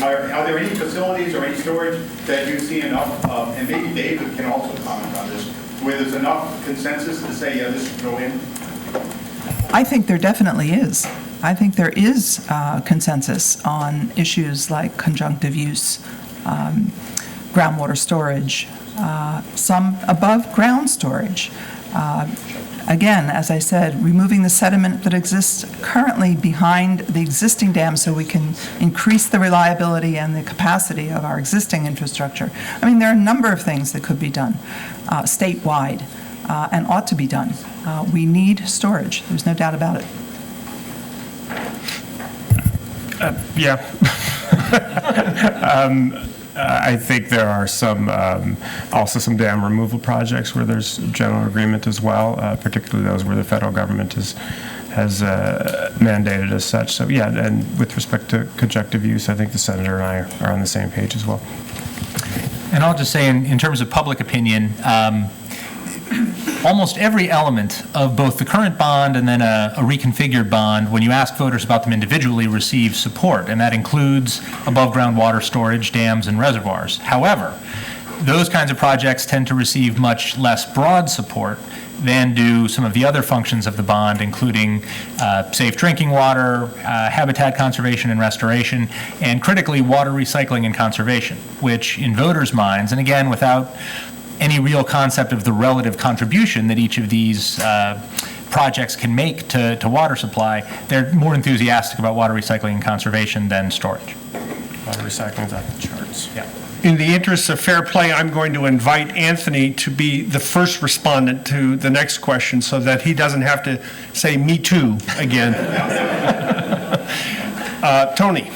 Are there any facilities or any storage that you see enough, and maybe David can also comment on this, where there's enough consensus to say, yeah, this should go in? I think there definitely is. I think there is consensus on issues like conjunctive use, groundwater storage, some above ground storage. Again, as I said, removing the sediment that exists currently behind the existing dam so we can increase the reliability and the capacity of our existing infrastructure. I mean, there are a number of things that could be done statewide and ought to be done. We need storage. There's no doubt about it. Yeah. I think there are also some dam removal projects where there's general agreement as well, particularly those where the federal government has mandated as such. So yeah, and with respect to conjunctive use, I think the senator and I are on the same page as well. And I'll just say, in terms of public opinion, almost every element of both the current bond and then a reconfigured bond, when you ask voters about them individually, receives support, and that includes above-ground water storage, dams, and reservoirs. However, those kinds of projects tend to receive much less broad support than do some of the other functions of the bond, including safe drinking water, habitat conservation and restoration, and critically, water recycling and conservation, which in voters' minds, and again, without any real concept of the relative contribution that each of these projects can make to water supply, they're more enthusiastic about water recycling and conservation than storage. Water recycling is off the charts. Yeah. In the interest of fair play, I'm going to invite Anthony to be the first respondent to the next question so that he doesn't have to say, me too, again. Tony?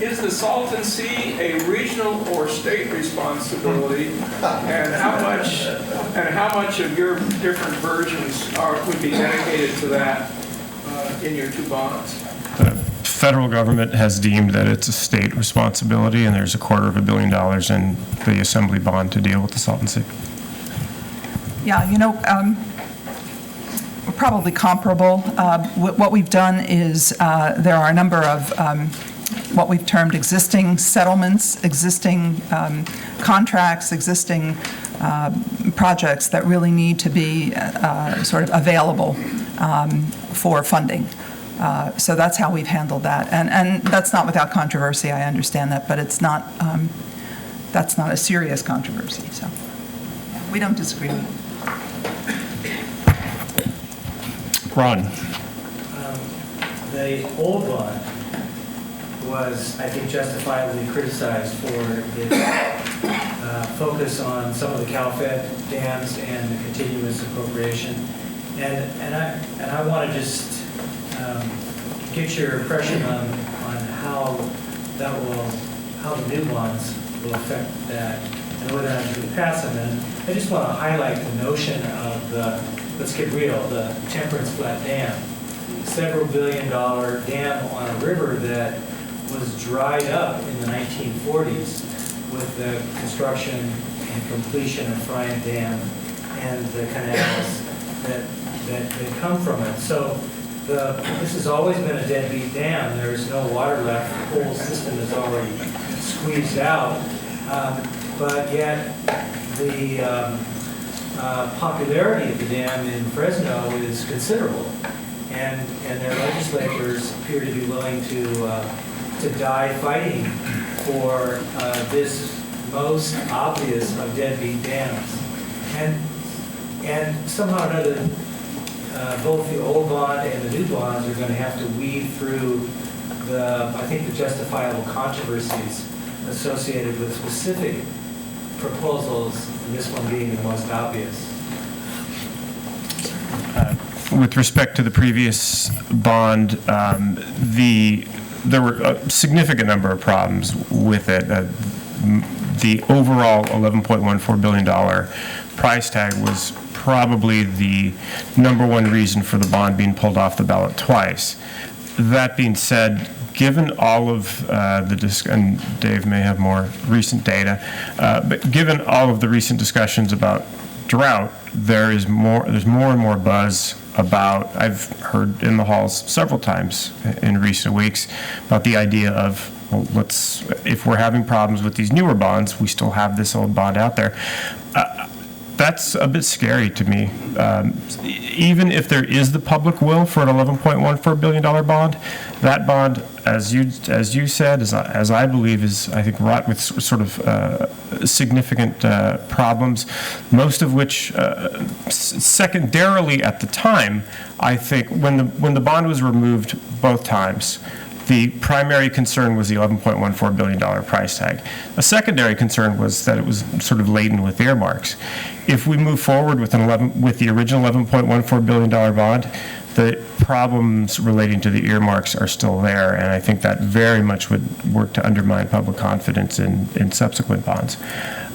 Is the Salton Sea a regional or state responsibility? And how much of your different versions would be dedicated to that in your two bonds? The federal government has deemed that it's a state responsibility, and there's $250 million in the Assembly bond to deal with the Salton Sea. Yeah, we're probably comparable. What we've done is there are a number of what we've termed existing settlements, existing contracts, existing projects that really need to be sort of available for funding. So that's how we've handled that. And that's not without controversy, I understand that, but it's not, that's not a serious controversy, so we don't disagree with it. Ron? The old one was, I think, justifiably criticized for its focus on some of the CalFed dams and the continuous appropriation. And I want to just get your impression on how that will, how the new bonds will affect that and whether or not you can pass them. And I just want to highlight the notion of the, let's get real, the Temperance Flat Dam. Several $billion-dollar dam on a river that was dried up in the 1940s with the construction and completion of Bryant Dam and the canals that come from it. So this has always been a deadbeat dam. There's no water left. The whole system is already squeezed out. But yet the popularity of the dam in Fresno is considerable. And their legislators appear to be willing to die fighting for this most obvious of deadbeat dams. And somehow or another, both the old bond and the new bonds are going to have to weave through I think the justifiable controversies associated with specific proposals, and this one being the most obvious. With respect to the previous bond, there were a significant number of problems with it. The overall $11.14 billion price tag was probably the number one reason for the bond being pulled off the ballot twice. That being said, given all of and Dave may have more recent data, but given all of the recent discussions about drought, there's more and more buzz about, I've heard in the halls several times in recent weeks, about the idea of, well, if we're having problems with these newer bonds, we still have this old bond out there. That's a bit scary to me. Even if there is the public will for an $11.14 billion bond, that bond, as you said, as I believe, is, I think, wrought with sort of significant problems, most of which, secondarily at the time, I think, when the bond was removed both times, the primary concern was the $11.14 billion price tag. A secondary concern was that it was sort of laden with earmarks. If we move forward with the original $11.14 billion bond, the problems relating to the earmarks are still there, and I think that very much would work to undermine public confidence in subsequent bonds.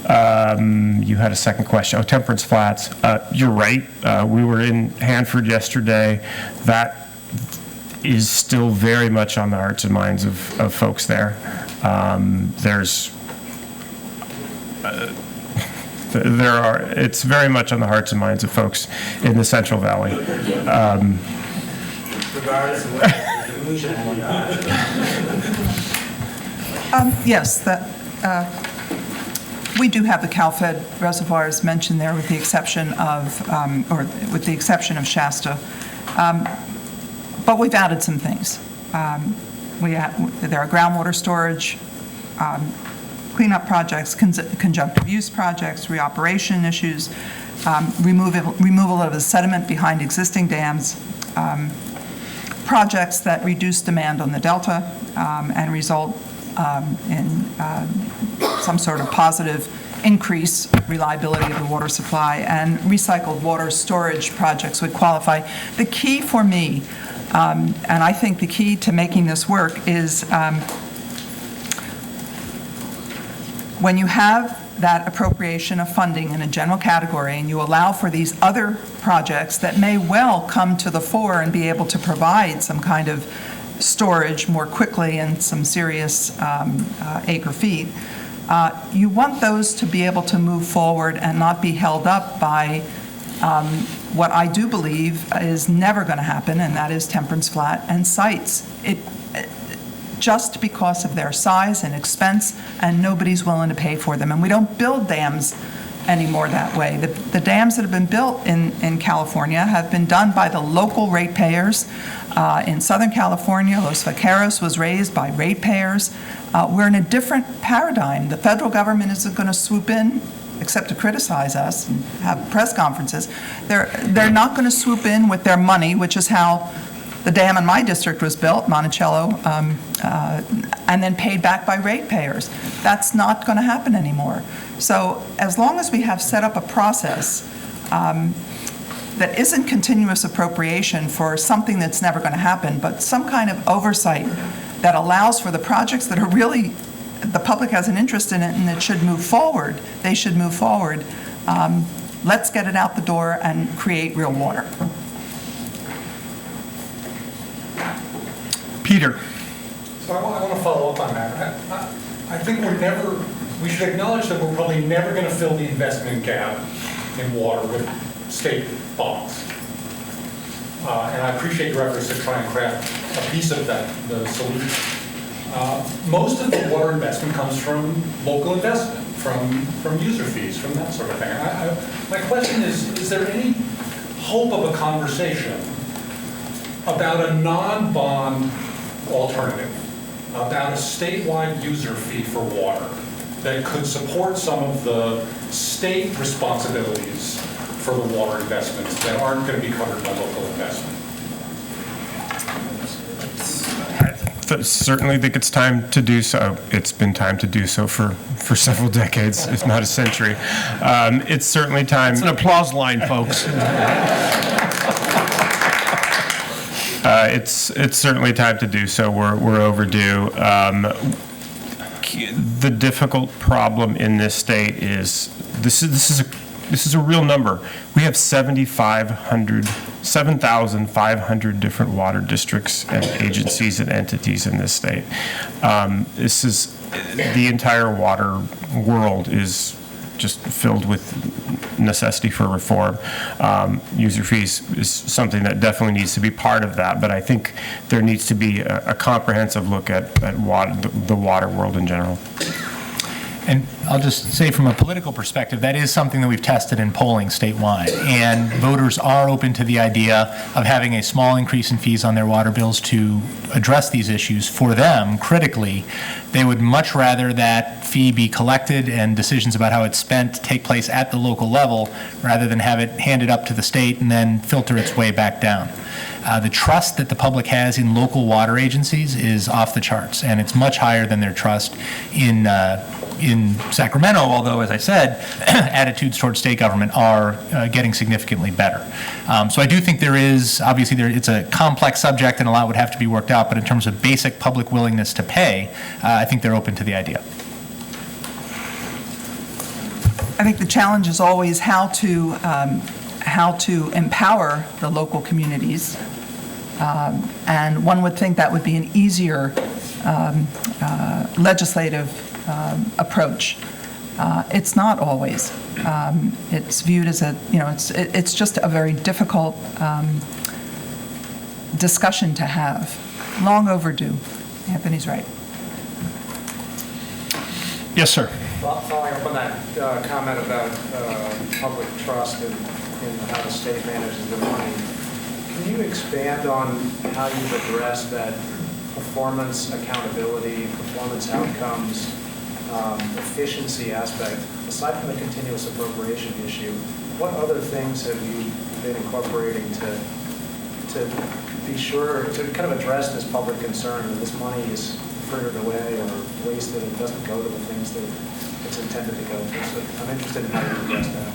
You had a second question. Temperance Flats. You're right. We were in Hanford yesterday. That is still very much on the hearts and minds of folks there. It's very much on the hearts and minds of folks in the Central Valley. Regardless of what delusion or not. Yes, we do have the CalFed reservoirs mentioned there, with the exception of, Shasta. But we've added some things. There are groundwater storage, cleanup projects, conjunctive use projects, reoperation issues, removal of the sediment behind existing dams, projects that reduce demand on the delta and result in some sort of positive increase reliability of the water supply, and recycled water storage projects would qualify. The key for me And I think the key to making this work is when you have that appropriation of funding in a general category and you allow for these other projects that may well come to the fore and be able to provide some kind of storage more quickly and some serious acre feet, you want those to be able to move forward and not be held up by what I do believe is never going to happen, and that is Temperance Flat and sites. Just because of their size and expense, and nobody's willing to pay for them. And we don't build dams anymore that way. The dams that have been built in California have been done by the local ratepayers. In Southern California, Los Vaqueros was raised by ratepayers. We're in a different paradigm. The federal government isn't going to swoop in, except to criticize us and have press conferences. They're not going to swoop in with their money, which is how the dam in my district was built, Monticello, and then paid back by ratepayers. That's not going to happen anymore. So as long as we have set up a process that isn't continuous appropriation for something that's never going to happen, but some kind of oversight that allows for the projects that are really, the public has an interest in it and it should move forward, they should move forward. Let's get it out the door and create real water. Peter. So I want to follow up on that. I think we should acknowledge that we're probably never going to fill the investment gap in water with state bonds. And I appreciate your efforts to try and craft a piece of that, the solution. Most of the water investment comes from local investment, from user fees, from that sort of thing. My question is there any hope of a conversation about a non-bond alternative, about a statewide user fee for water that could support some of the state responsibilities for the water investments that aren't going to be covered by local investment? I certainly think it's time to do so. It's been time to do so for several decades, if not a century. It's certainly time. It's an applause line, folks. It's certainly time to do so. We're overdue. The difficult problem in this state is this is a real number. We have 7,500 different water districts and agencies and entities in this state. This is the entire water world is just filled with necessity for reform. User fees is something that definitely needs to be part of that, but I think there needs to be a comprehensive look at water, the water world in general. And I'll just say from a political perspective, that is something that we've tested in polling statewide. And voters are open to the idea of having a small increase in fees on their water bills to address these issues. For them, critically, they would much rather that fee be collected and decisions about how it's spent take place at the local level rather than have it handed up to the state and then filter its way back down. The trust that the public has in local water agencies is off the charts, and it's much higher than their trust in Sacramento, although, as I said, attitudes towards state government are getting significantly better. So I do think there is, obviously, it's a complex subject and a lot would have to be worked out, but in terms of basic public willingness to pay, I think they're open to the idea. I think the challenge is always how to empower the local communities. And one would think that would be an easier legislative approach. It's not always. It's viewed as it's just a very difficult discussion to have. Long overdue. Anthony's right. Yes, sir. Following up on that comment about public trust in how the state manages the money, can you expand on how you've addressed that performance accountability, performance outcomes, efficiency aspect? Aside from the continuous appropriation issue, what other things have you been incorporating to be sure to kind of address this public concern that this money is frittered away or wasted and doesn't go to the things that it's intended to go to? So I'm interested in how you address that.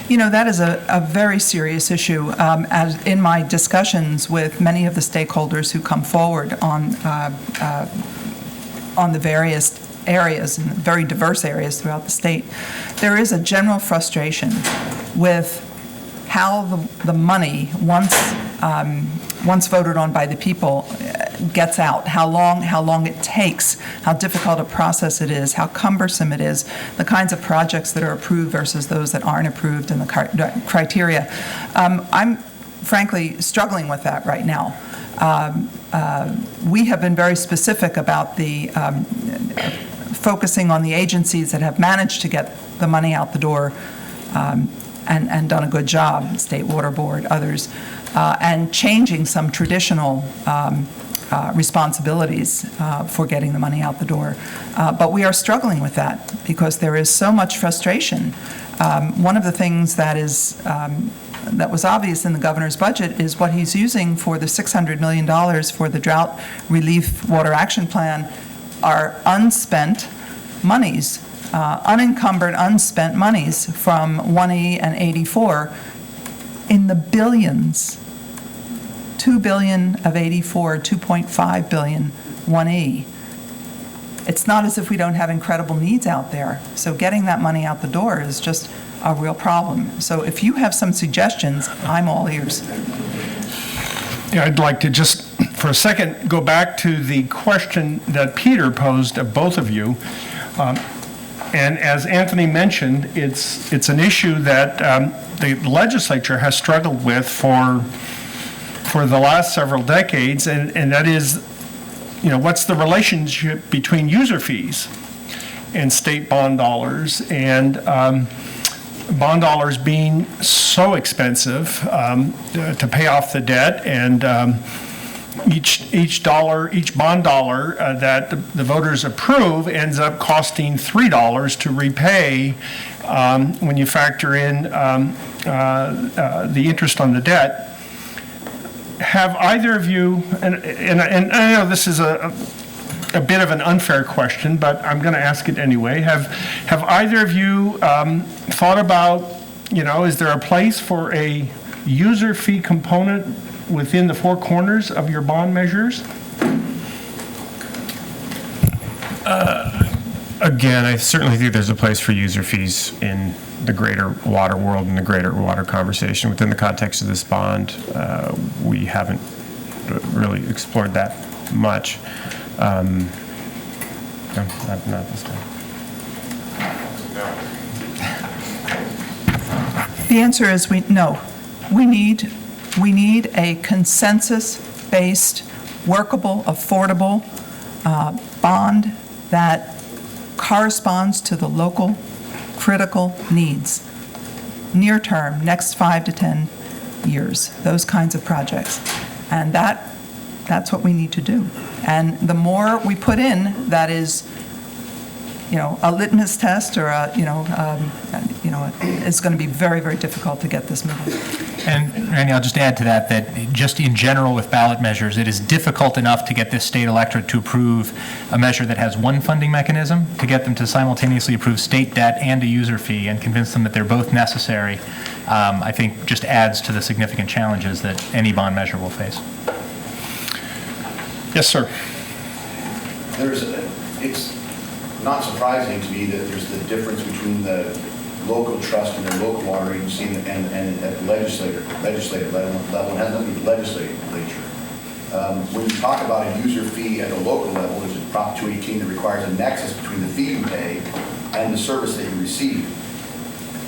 You know, that is a very serious issue. As in my discussions with many of the stakeholders who come forward on the various areas, and very diverse areas throughout the state, there is a general frustration with how the money, once voted on by the people, gets out, how long it takes, how difficult a process it is, how cumbersome it is, the kinds of projects that are approved versus those that aren't approved, and the criteria. I'm frankly struggling with that right now. We have been very specific about the focusing on the agencies that have managed to get the money out the door and done a good job, State Water Board, others, and changing some traditional responsibilities for getting the money out the door. But we are struggling with that because there is so much frustration. One of the things that was obvious in the governor's budget is what he's using for the $600 million for the drought relief water action plan are unspent monies, unencumbered, unspent monies from 1E and 84 in the billions. 2 billion of 84, 2.5 billion 1E. It's not as if we don't have incredible needs out there. So getting that money out the door is just a real problem. So if you have some suggestions, I'm all ears. Yeah, I'd like to just, for a second, go back to the question that Peter posed of both of you. And as Anthony mentioned, it's an issue that the legislature has struggled with for the last several decades, and that is, you know, what's the relationship between user fees and state bond dollars, and bond dollars being so expensive to pay off the debt, and each bond dollar that the voters approve ends up costing $3 to repay when you factor in the interest on the debt. Have either of you, and I know this is a bit of an unfair question, but I'm going to ask it anyway. Have either of you thought about, you know, is there a place for a user fee component within the four corners of your bond measures? Again, I certainly think there's a place for user fees in the greater water world and the greater water conversation. Within the context of this bond, we haven't really explored that much. No, not this time. The answer is no. We need a consensus-based, workable, affordable bond that corresponds to the local critical needs, near term, next 5 to 10 years, those kinds of projects. And that's what we need to do. And the more we put in, that is, you know, a litmus test or it's going to be very, very difficult to get this moving. And Randy, I'll just add to that just in general with ballot measures, it is difficult enough to get this state electorate to approve a measure that has one funding mechanism, to get them to simultaneously approve state debt and a user fee and convince them that they're both necessary, I think just adds to the significant challenges that any bond measure will face. Yes, sir. It's not surprising to me that there's the difference between the local trust and their local water agency and at the legislative level, it has nothing to do with the legislature. When you talk about a user fee at a local level, there's a Prop 218 that requires a nexus between the fee you pay and the service that you receive.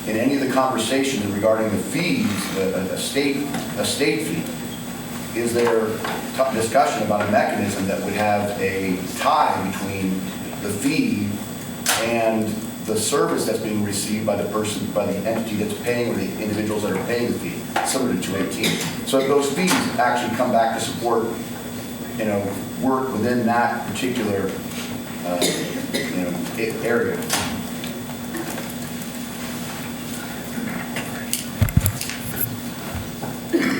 In any of the conversations regarding the fees, a state fee, is there discussion about a mechanism that would have a tie between the fee and the service that's being received by the person, by the entity that's paying, or the individuals that are paying the fee, similar to 218. So if those fees actually come back to support, you know, work within that particular, area.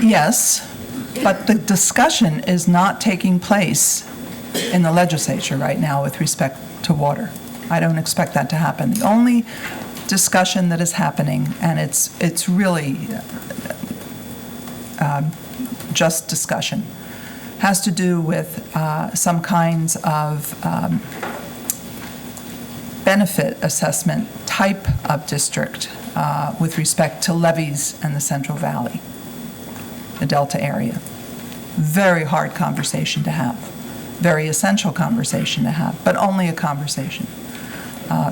Yes, but the discussion is not taking place in the legislature right now with respect to water. I don't expect that to happen. The only discussion that is happening, and it's really just discussion, has to do with some kinds of benefit assessment type of district with respect to levees and the Central Valley, the Delta area. Very hard conversation to have, very essential conversation to have, but only a conversation.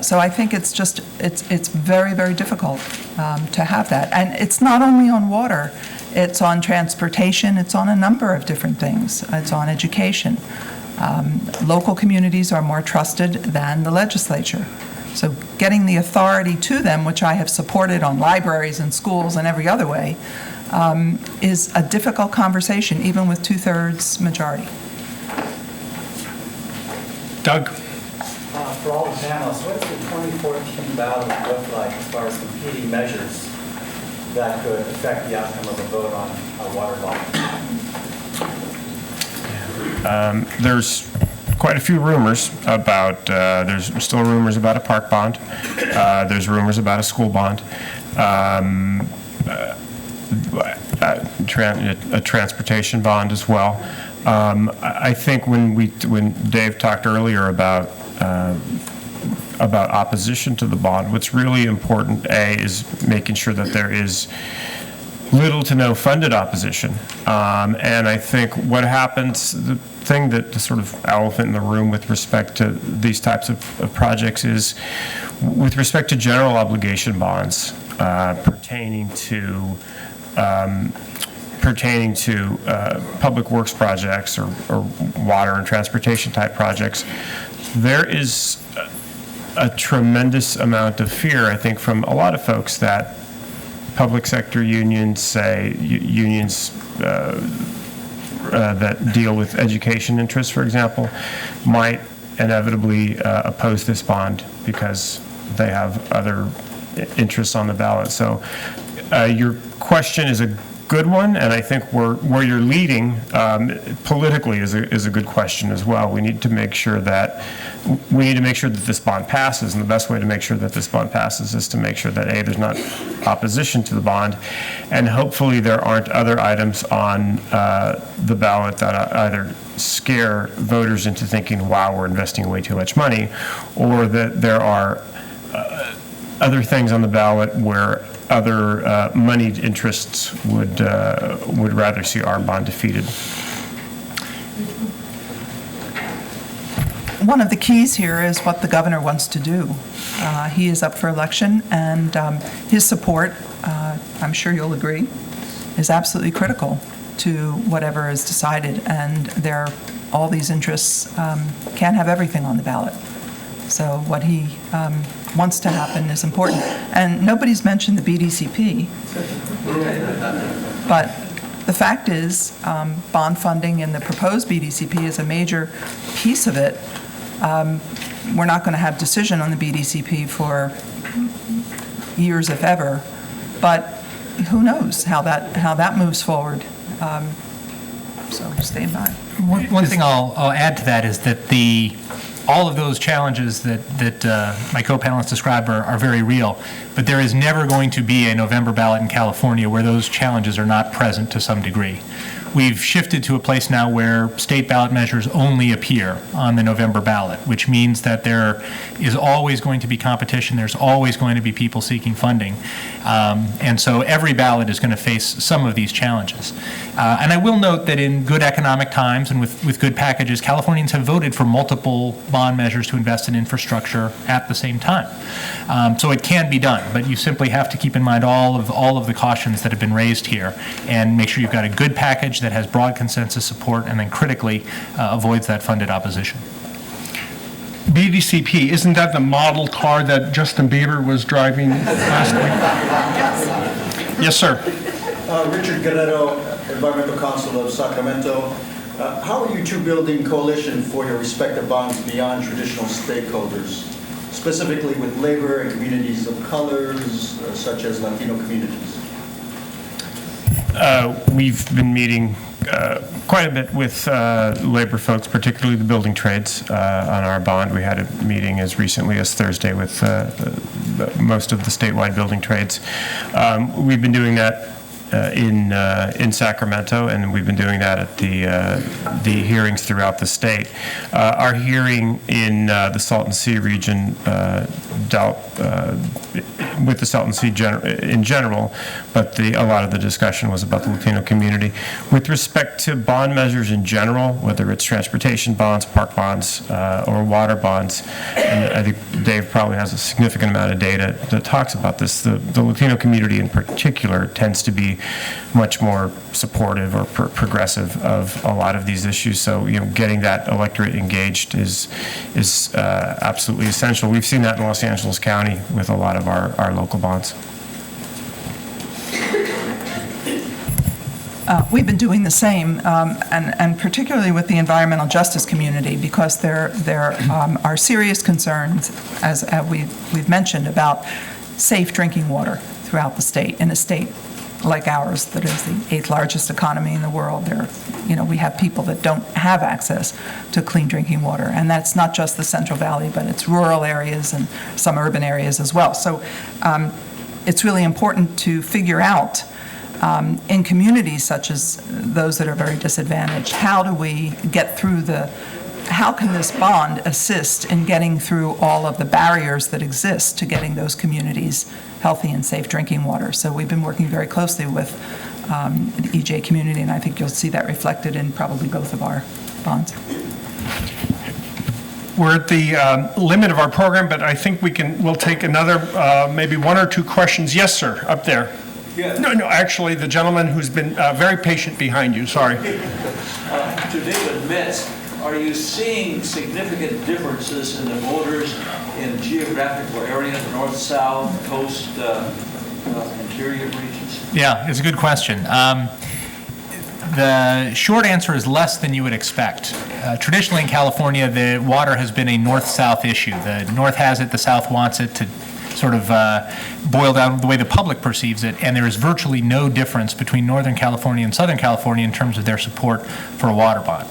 So I think it's very, very difficult to have that. And it's not only on water, it's on transportation, it's on a number of different things. It's on education. Local communities are more trusted than the legislature. So getting the authority to them, which I have supported on libraries and schools and every other way, is a difficult conversation, even with 2/3 majority. Doug? For all the panelists, what does the 2014 ballot look like as far as competing measures that could affect the outcome of a vote on a water law? There's quite a few rumors about, there's still rumors about a park bond. There's rumors about a school bond. A transportation bond as well. I think when Dave talked earlier about opposition to the bond, what's really important, is making sure that there is little to no funded opposition. And I think what happens, the thing that the sort of elephant in the room with respect to these types of projects is, with respect to general obligation bonds pertaining to public works projects or water and transportation type projects, there is a tremendous amount of fear, I think, from a lot of folks that public sector unions, say unions that deal with education interests, for example, might inevitably oppose this bond because they have other interests on the ballot. So your question is a good one, and I think where you're leading politically is a good question as well. We need to make sure that this bond passes, and the best way to make sure that this bond passes is to make sure that there's not opposition to the bond, and hopefully there aren't other items on the ballot that either scare voters into thinking, wow, we're investing way too much money, or that there are other things on the ballot where other moneyed interests would rather see our bond defeated. One of the keys here is what the governor wants to do. He is up for election, and his support, I'm sure you'll agree, is absolutely critical to whatever is decided. And all these interests can't have everything on the ballot. So what he wants to happen is important. And nobody's mentioned the BDCP. But the fact is, bond funding in the proposed BDCP is a major piece of it. We're not going to have decision on the BDCP for years, if ever. But who knows how that moves forward. So stand by. One thing I'll add to that is that all of those challenges that my co-panelists describe are very real, but there is never going to be a November ballot in California where those challenges are not present to some degree. We've shifted to a place now where state ballot measures only appear on the November ballot, which means that there is always going to be competition. There's always going to be people seeking funding. And so every ballot is going to face some of these challenges. And I will note that in good economic times and with good packages, Californians have voted for multiple bond measures to invest in infrastructure at the same time. So it can be done, but you simply have to keep in mind all of the cautions that have been raised here and make sure you've got a good package that has broad consensus support and then critically avoids that funded opposition. BDCP, isn't that the model car that Justin Bieber was driving last week? Yes, sir. Richard Guerrero, Environmental Council of Sacramento. How are you two building coalition for your respective bonds beyond traditional stakeholders, specifically with labor and communities of colors, such as Latino communities? We've been meeting quite a bit with labor folks, particularly the building trades, on our bond. We had a meeting as recently as Thursday with most of the statewide building trades. We've been doing that in Sacramento, and we've been doing that at the hearings throughout the state. Our hearing in the Salton Sea region dealt with the Salton Sea in general, but a lot of the discussion was about the Latino community. With respect to bond measures in general, whether it's transportation bonds, park bonds, or water bonds, and I think Dave probably has a significant amount of data that talks about this. The Latino community in particular tends to be much more supportive or progressive of a lot of these issues. So, getting that electorate engaged is absolutely essential. We've seen that in Los Angeles County with a lot of our local bonds. We've been doing the same, and particularly with the environmental justice community, because there are serious concerns, as we've mentioned, about safe drinking water throughout the state. In a state like ours, that is the 8th largest economy in the world, we have people that don't have access to clean drinking water, and that's not just the Central Valley, but it's rural areas and some urban areas as well. So it's really important to figure out in communities such as those that are very disadvantaged, how do we get through how can this bond assist in getting through all of the barriers that exist to getting those communities healthy and safe drinking water? So we've been working very closely with the EJ community, and I think you'll see that reflected in probably both of our bonds. We're at the limit of our program, but I think we'll take another, maybe one or two questions. Yes, sir, up there. Yes. No, actually, the gentleman who's been very patient behind you, sorry. To David Metz, are you seeing significant differences in the voters in geographical areas, north, south, coast, interior regions? Yeah, it's a good question. The short answer is less than you would expect. Traditionally in California, the water has been a north-south issue. The north has it, the south wants it, to sort of boil down the way the public perceives it, and there is virtually no difference between Northern California and Southern California in terms of their support for a water bond.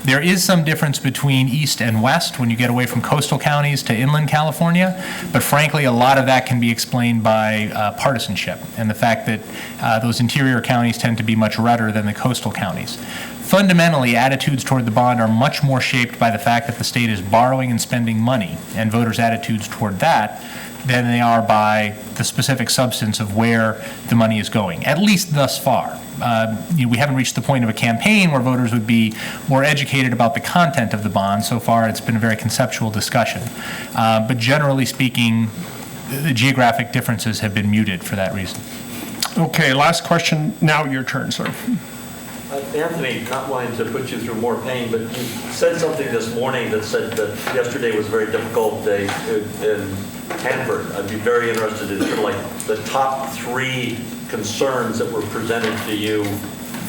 There is some difference between east and west when you get away from coastal counties to inland California, but frankly, a lot of that can be explained by partisanship and the fact that those interior counties tend to be much redder than the coastal counties. Fundamentally, attitudes toward the bond are much more shaped by the fact that the state is borrowing and spending money, and voters' attitudes toward that, than they are by the specific substance of where the money is going, at least thus far. We haven't reached the point of a campaign where voters would be more educated about the content of the bond. So far, it's been a very conceptual discussion. But generally speaking, the geographic differences have been muted for that reason. Okay, last question. Now your turn, sir. Anthony, not wanting to put you through more pain, but you said something this morning that said that yesterday was a very difficult day in Hanford. I'd be very interested in sort of like the top 3 concerns that were presented to you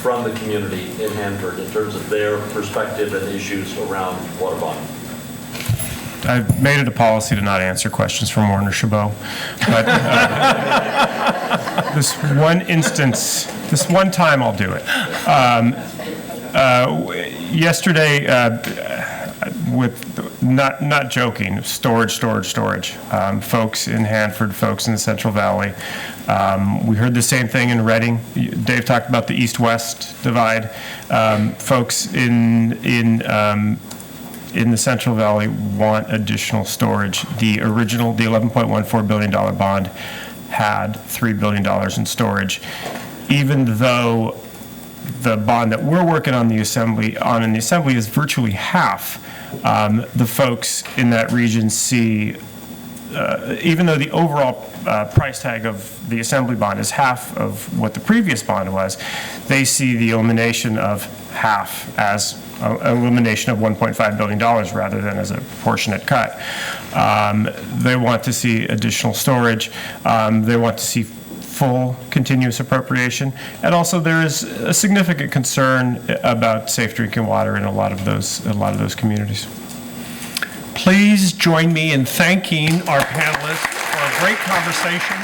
from the community in Hanford in terms of their perspective and issues around water bond. I've made it a policy to not answer questions from Warner Chabot, but this one instance, this one time I'll do it. Yesterday, with not joking, storage. Folks in Hanford, folks in the Central Valley. We heard the same thing in Reading. Dave talked about the east-west divide. Folks in the Central Valley want additional storage. The original, the $11.14 billion bond had $3 billion in storage. Even though the bond that we're working on in the Assembly is virtually half, the folks in that region see, even though the overall price tag of the Assembly bond is half of what the previous bond was, they see the elimination of half as elimination of $1.5 billion rather than as a proportionate cut. They want to see additional storage. They want to see full continuous appropriation. And also there is a significant concern about safe drinking water in a lot of those communities. Please join me in thanking our panelists for a great conversation.